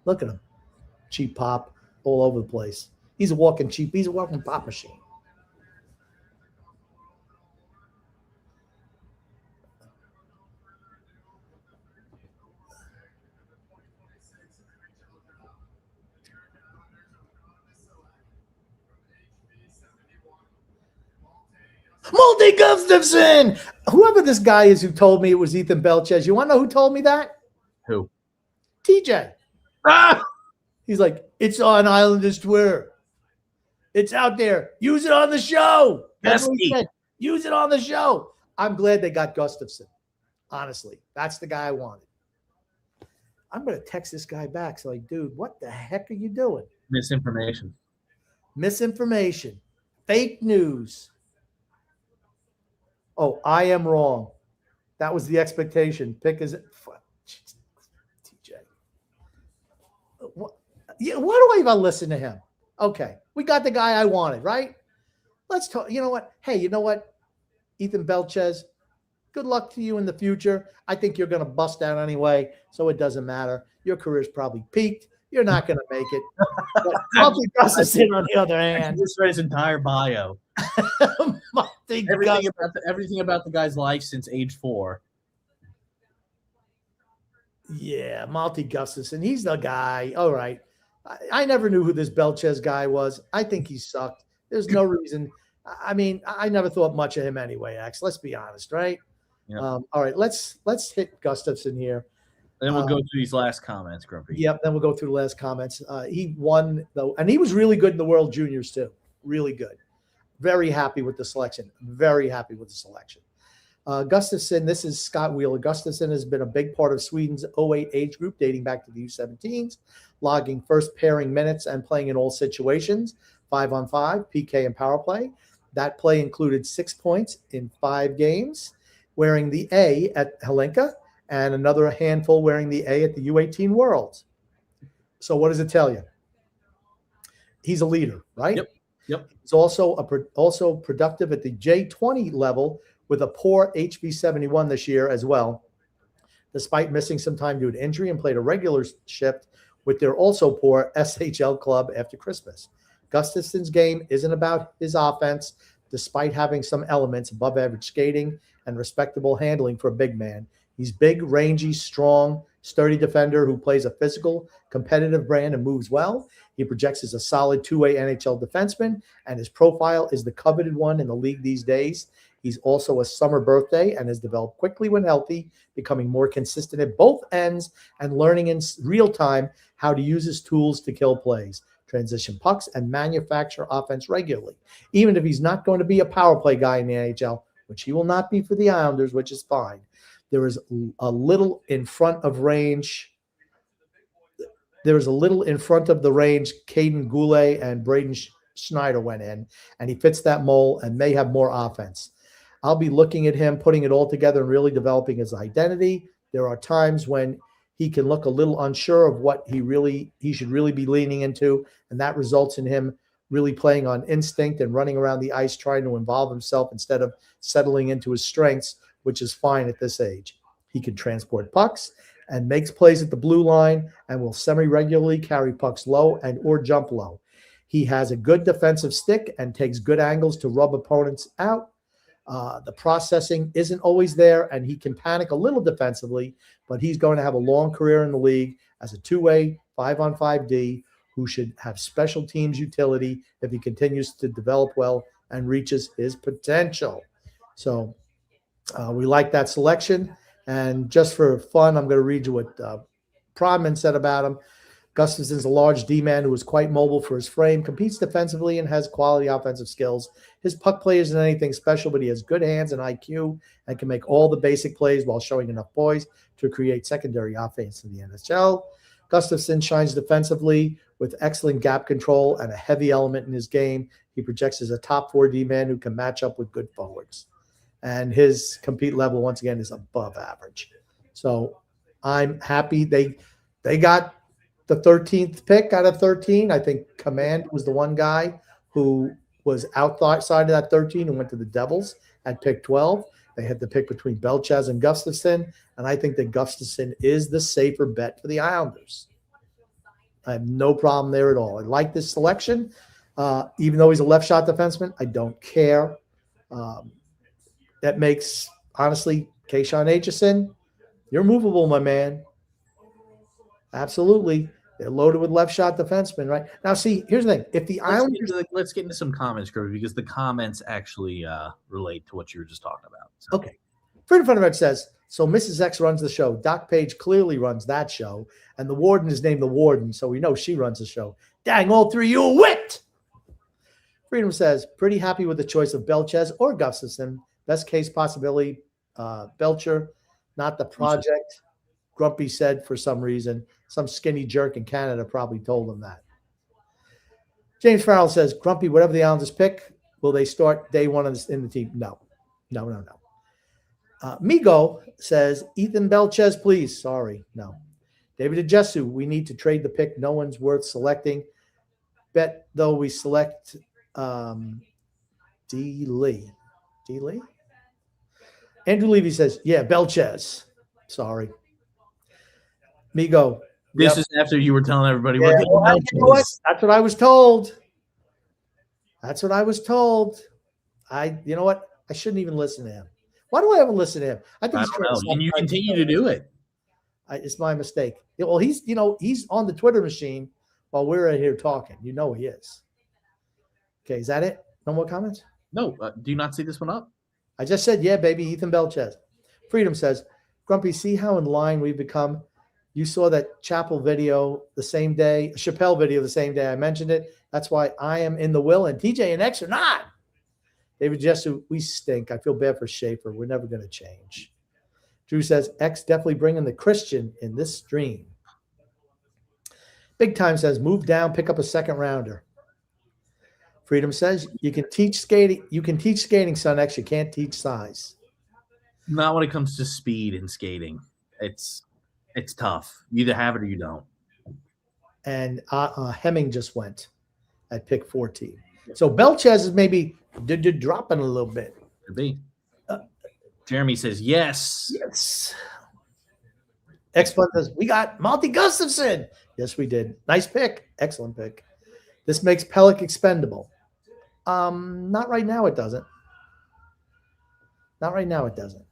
Look at him. Cheap pop all over the place. He's a walking pop machine. Multi Gustafson! Whoever this guy is who told me it was Ethan Belchez, you want to know who told me that? Who? TJ. Ah! He's like, it's on Islanders Twitter. It's out there. Use it on the show. That's what he said. Use it on the show. I'm glad they got Gustafson. Honestly, that's the guy I wanted. I'm going to text this guy back. So, like, dude, what the heck are you doing? Misinformation. Fake news. Oh, I am wrong. That was the expectation. Pick is TJ. Why do I even listen to him? Okay, we got the guy I wanted, right? Let's talk. You know what? Hey, you know what? Ethan Belchez, good luck to you in the future. I think you're going to bust out anyway, so it doesn't matter. Your career's probably peaked. You're not going to make it. Multi Gustafson, on the other hand, just read his entire bio. Everything about the guy's life since age 4. Yeah, Multi Gustafson. He's the guy. All right. I never knew who this Belchez guy was. I think he sucked. There's no reason. I mean, I never thought much of him anyway, X. Let's be honest, right? Yeah. All right, let's hit Gustafson here. And then we'll go through these last comments, Grumpy. Yep, then we'll go through the last comments. He won, though, and he was really good in the World Juniors, too. Really good. Very happy with the selection. Gustafson, this is Scott Wheeler. Gustafson has been a big part of Sweden's 08 age group dating back to the U17s, logging first pairing minutes and playing in all situations, 5-on-5, PK, and power play. That play included 6 points in 5 games, wearing the A at Helenka, and another handful wearing the A at the U18 Worlds. So what does it tell you? He's a leader, right? Yep. He's also productive at the J20 level with a poor HV71 this year as well, despite missing some time due to injury, and played a regular shift with their also poor SHL club after Christmas. Gustafson's game isn't about his offense, despite having some elements above average skating and respectable handling for a big man. He's big, rangy, strong, sturdy defender who plays a physical, competitive brand and moves well. He projects as a solid two-way NHL defenseman, and his profile is the coveted one in the league these days. He's also a summer birthday and has developed quickly when healthy, becoming more consistent at both ends and learning in real time how to use his tools to kill plays, transition pucks, and manufacture offense regularly. Even if he's not going to be a power play guy in the NHL, which he will not be for the Islanders, which is fine. There is a little in front of range. There's a little in front of the range. Caden Goulet and Braden Schneider went in, and he fits that mold and may have more offense. I'll be looking at him, putting it all together and really developing his identity. There are times when he can look a little unsure of what he should really be leaning into, and that results in him really playing on instinct and running around the ice trying to involve himself instead of settling into his strengths, which is fine at this age. He can transport pucks and makes plays at the blue line and will semi-regularly carry pucks low and or jump low. He has a good defensive stick and takes good angles to rub opponents out. The processing isn't always there, and he can panic a little defensively, but he's going to have a long career in the league as a two-way, 5-on-5 D who should have special teams utility if he continues to develop well and reaches his potential. So we like that selection. And just for fun, I'm going to read you what Prodman said about him. Gustafson's a large D-man who is quite mobile for his frame, competes defensively, and has quality offensive skills. His puck play isn't anything special, but he has good hands and IQ and can make all the basic plays while showing enough poise to create secondary offense in the NHL. Gustafson shines defensively with excellent gap control and a heavy element in his game. He projects as a top 4 D-man who can match up with good forwards. And his compete level, once again, is above average. So I'm happy they got the 13th pick out of 13. I think Command was the one guy who was outside of that 13 and went to the Devils at pick 12. They had the pick between Belchez and Gustafson, and I think that Gustafson is the safer bet for the Islanders. I have no problem there at all. I like this selection. Even though he's a left shot defenseman, I don't care. That makes, honestly, Keyshawn Aitchison, you're movable, my man. Absolutely. They're loaded with left shot defensemen, right? Now, see, here's the thing. If the Islanders. Let's get into some comments, Kirby, because the comments actually relate to what you were just talking about. So. Okay. Freedom Fundament says, so Mrs. X runs the show. Doc Page clearly runs that show. And the warden is named the warden, so we know she runs the show. Dang, all three of you are whipped. Freedom says, pretty happy with the choice of Belchez or Gustafson. Best case possibility, Belcher, not the project. Grumpy said for some reason. Some skinny jerk in Canada probably told him that. James Farrell says, Grumpy, whatever the Islanders pick, will they start day one in the team? No. Migo says, Ethan Belchez, please. Sorry, no. David Ajesu, we need to trade the pick. No one's worth selecting. Bet, though, we select D. Lee. D. Lee? Andrew Levy says, yeah, Belchez. Sorry. Migo. This is after you were telling everybody what That's what I was told. You know what? I shouldn't even listen to him. Why do I ever listen to him? I think I don't know. And you continue to do it. It's my mistake. Well, he's on the Twitter machine while we're right here talking. You know he is. Okay, is that it? No more comments? No. Do you not see this one up? I just said, yeah, baby, Ethan Belchez. Freedom says, Grumpy, see how in line we've become? You saw that Chappelle video the same day, Chappelle video the same day I mentioned it. That's why I am in the will, and TJ and X are not. David Jesu, we stink. I feel bad for Schaefer. We're never going to change. Drew says, X definitely bringing the Christian in this stream. Big Time says, move down, pick up a second rounder. Freedom says, you can teach skating, son X. You can't teach size. Not when it comes to speed and skating. It's tough. You either have it or you don't. And Hemming just went at pick 14. So Belchez is maybe dropping a little bit. Could be. Jeremy says yes. Yes. X1 says, we got Monty Gustafson. Yes, we did. Nice pick. Excellent pick. This makes Pelech expendable. Not right now, it doesn't. Not right now, it doesn't.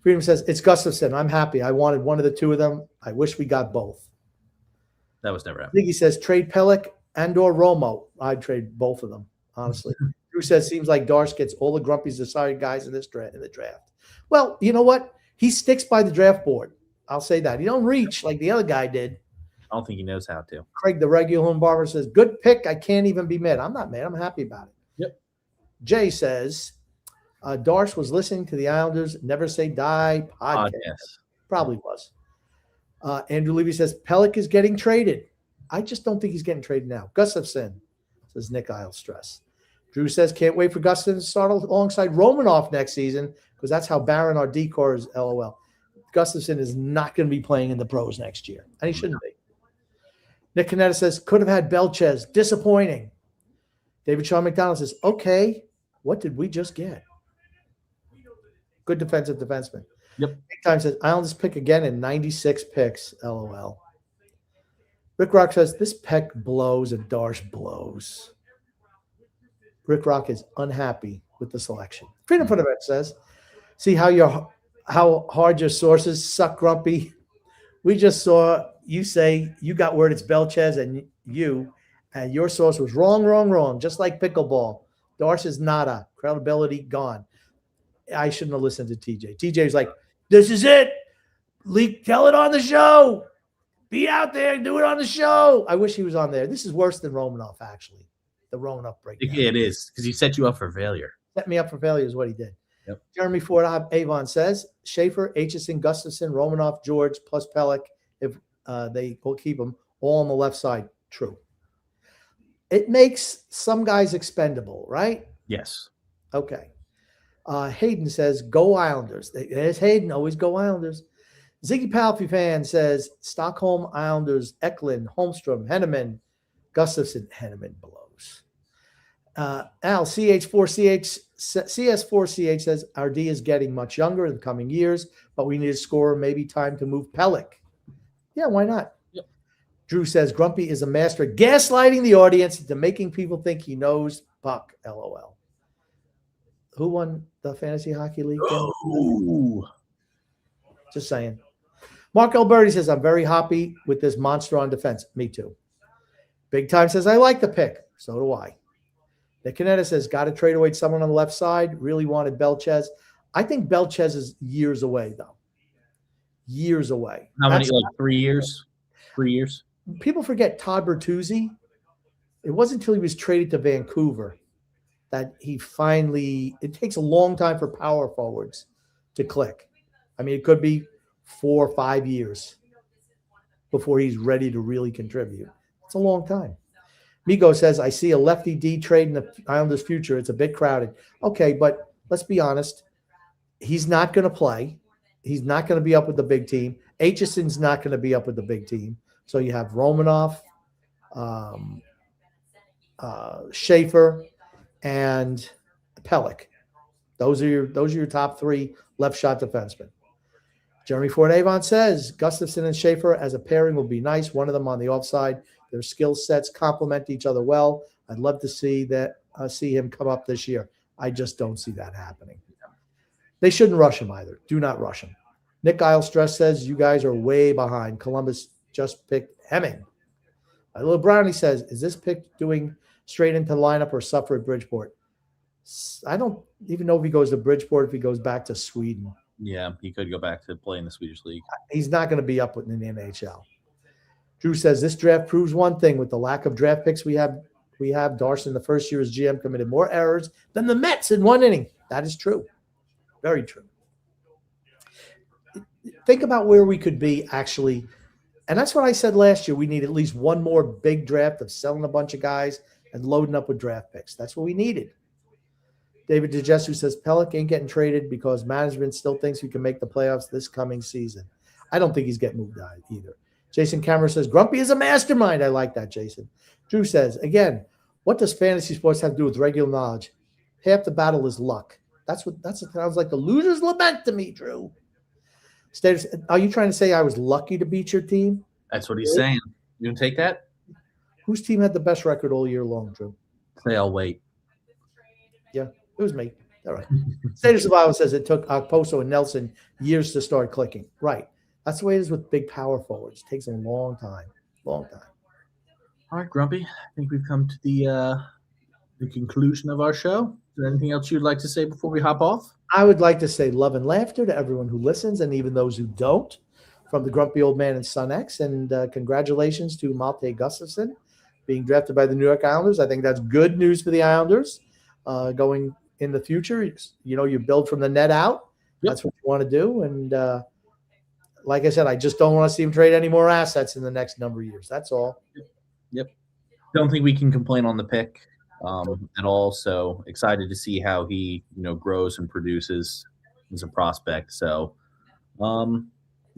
Freedom says, it's Gustafson. I'm happy. I wanted one of the two of them. I wish we got both. That was never happening. Ziggy says, trade Pelech and or Romo. I'd trade both of them, honestly. Drew says, seems like Darce gets all the grumpies decided guys in the draft. Well, you know what? He sticks by the draft board. I'll say that. He don't reach like the other guy did. I don't think he knows how to. Craig, the regular home barber, says, good pick. I can't even be mad. I'm not mad. I'm happy about it. Yep. Jay says, Darce was listening to the Islanders Never Say Die podcast. Probably was. Andrew Levy says, Pelech is getting traded. I just don't think he's getting traded now. Gustafson, says Nick Islestress. Drew says, can't wait for Gustafson to start alongside Romanoff next season because that's how barren our decor is, LOL. Gustafson is not going to be playing in the pros next year, and he shouldn't be. Nick Canetta says, could have had Belchez. Disappointing. David Sean McDonald says, okay, what did we just get? Good defensive defenseman. Yep. Big Time says, Islanders pick again in 96 picks, LOL. Rick Rock says, this pick blows and Darce blows. Rick Rock is unhappy with the selection. Freedom for the Vet says, see how hard your sources suck, Grumpy. We just saw you say you got word it's Belchez and your source was wrong, just like pickleball. Darce is nada. Credibility gone. I shouldn't have listened to TJ. TJ's like, this is it. Leak, tell it on the show. Be out there, do it on the show. I wish he was on there. This is worse than Romanoff, actually. The Romanoff breakdown. Yeah, it is, because he set you up for failure. Set me up for failure is what he did. Yep. Jeremy Ford Avon says, Schaefer, Aitchison, Gustafson, Romanoff, George, plus Pelech, if they will keep them all on the left side. True. It makes some guys expendable, right? Yes. Okay. Hayden says, go Islanders. There's Hayden, always go Islanders. Ziggy Palfy fan says, Stockholm Islanders, Eklund, Holmstrom, Henneman, Gustafson. Henneman blows. Al, CS4CH says, our D is getting much younger in the coming years, but we need a scorer, maybe time to move Pelech. Yeah, why not? Yep. Drew says, Grumpy is a master at gaslighting the audience into making people think he knows puck, LOL. Who won the Fantasy Hockey League? Oh. Just saying. Mark Alberti says, I'm very happy with this monster on defense. Me too. Big Time says, I like the pick. So do I. Nick Canetta says, got to trade away someone on the left side. Really wanted Belchez. I think Belchez is years away, though. Years away. How many, like 3 years? 3 years? People forget Todd Bertuzzi. It wasn't until he was traded to Vancouver that he finally – it takes a long time for power forwards to click. I mean, it could be 4 or 5 years before he's ready to really contribute. It's a long time. Migo says, I see a lefty D trade in the Islanders' future. It's a bit crowded. Okay, but let's be honest. He's not going to play. He's not going to be up with the big team. Aitchison's not going to be up with the big team. So you have Romanoff, Schaefer, and Pelech. Those are your top three left shot defensemen. Jeremy Ford Avon says Gustafson and Schaefer as a pairing will be nice. One of them on the offside. Their skill sets complement each other well. I'd love to see him come up this year. I just don't see that happening. They shouldn't rush him either. Do not rush him. Nick Islestress says you guys are way behind. Columbus just picked Hemming. My little Brownie says, is this pick doing straight into the lineup or suffer at Bridgeport? I don't even know if he goes to Bridgeport, if he goes back to Sweden. Yeah, he could go back to play in the Swedish league. He's not going to be up in the NHL. Drew says this draft proves one thing: with the lack of draft picks we have Darcy the first year as GM committed more errors than the Mets in one inning. That is true. Very true. Think about where we could be actually. And that's what I said last year. We need at least one more big draft of selling a bunch of guys and loading up with draft picks. That's what we needed. David DeJesu says Pelech ain't getting traded because management still thinks we can make the playoffs this coming season. I don't think he's getting moved out either. Jason Cameron says Grumpy is a mastermind. I like that, Jason. Drew says, again, what does fantasy sports have to do with regular knowledge? Half the battle is luck. That sounds like the loser's lament to me, Drew. Status, are you trying to say I was lucky to beat your team? That's what he's saying. You gonna take that? Whose team had the best record all year long, Drew? Say I'll wait. Yeah, it was me. All right. State of Survival says it took Okposo and Nelson years to start clicking. Right. That's the way it is with big power forwards. It takes a long time. Long time. All right, Grumpy. I think we've come to the conclusion of our show. Is there anything else you'd like to say before we hop off? I would like to say love and laughter to everyone who listens and even those who don't, from the Grumpy Old Man and Son X. And congratulations to Malte Gustafsson being drafted by the New York Islanders. I think that's good news for the Islanders going in the future. You know, you build from the net out. Yep. That's what you want to do. And like I said, I just don't want to see him trade any more assets in the next number of years. That's all. Yep. Don't think we can complain on the pick at all. So excited to see how he, grows and produces as a prospect. So,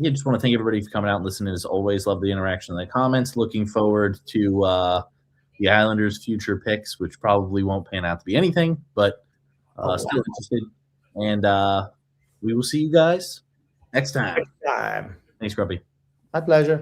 just want to thank everybody for coming out and listening. As always, love the interaction in the comments. Looking forward to the Islanders' future picks, which probably won't pan out to be anything, but still interested. And we will see you guys next time. Next time. Thanks, Grumpy. My pleasure.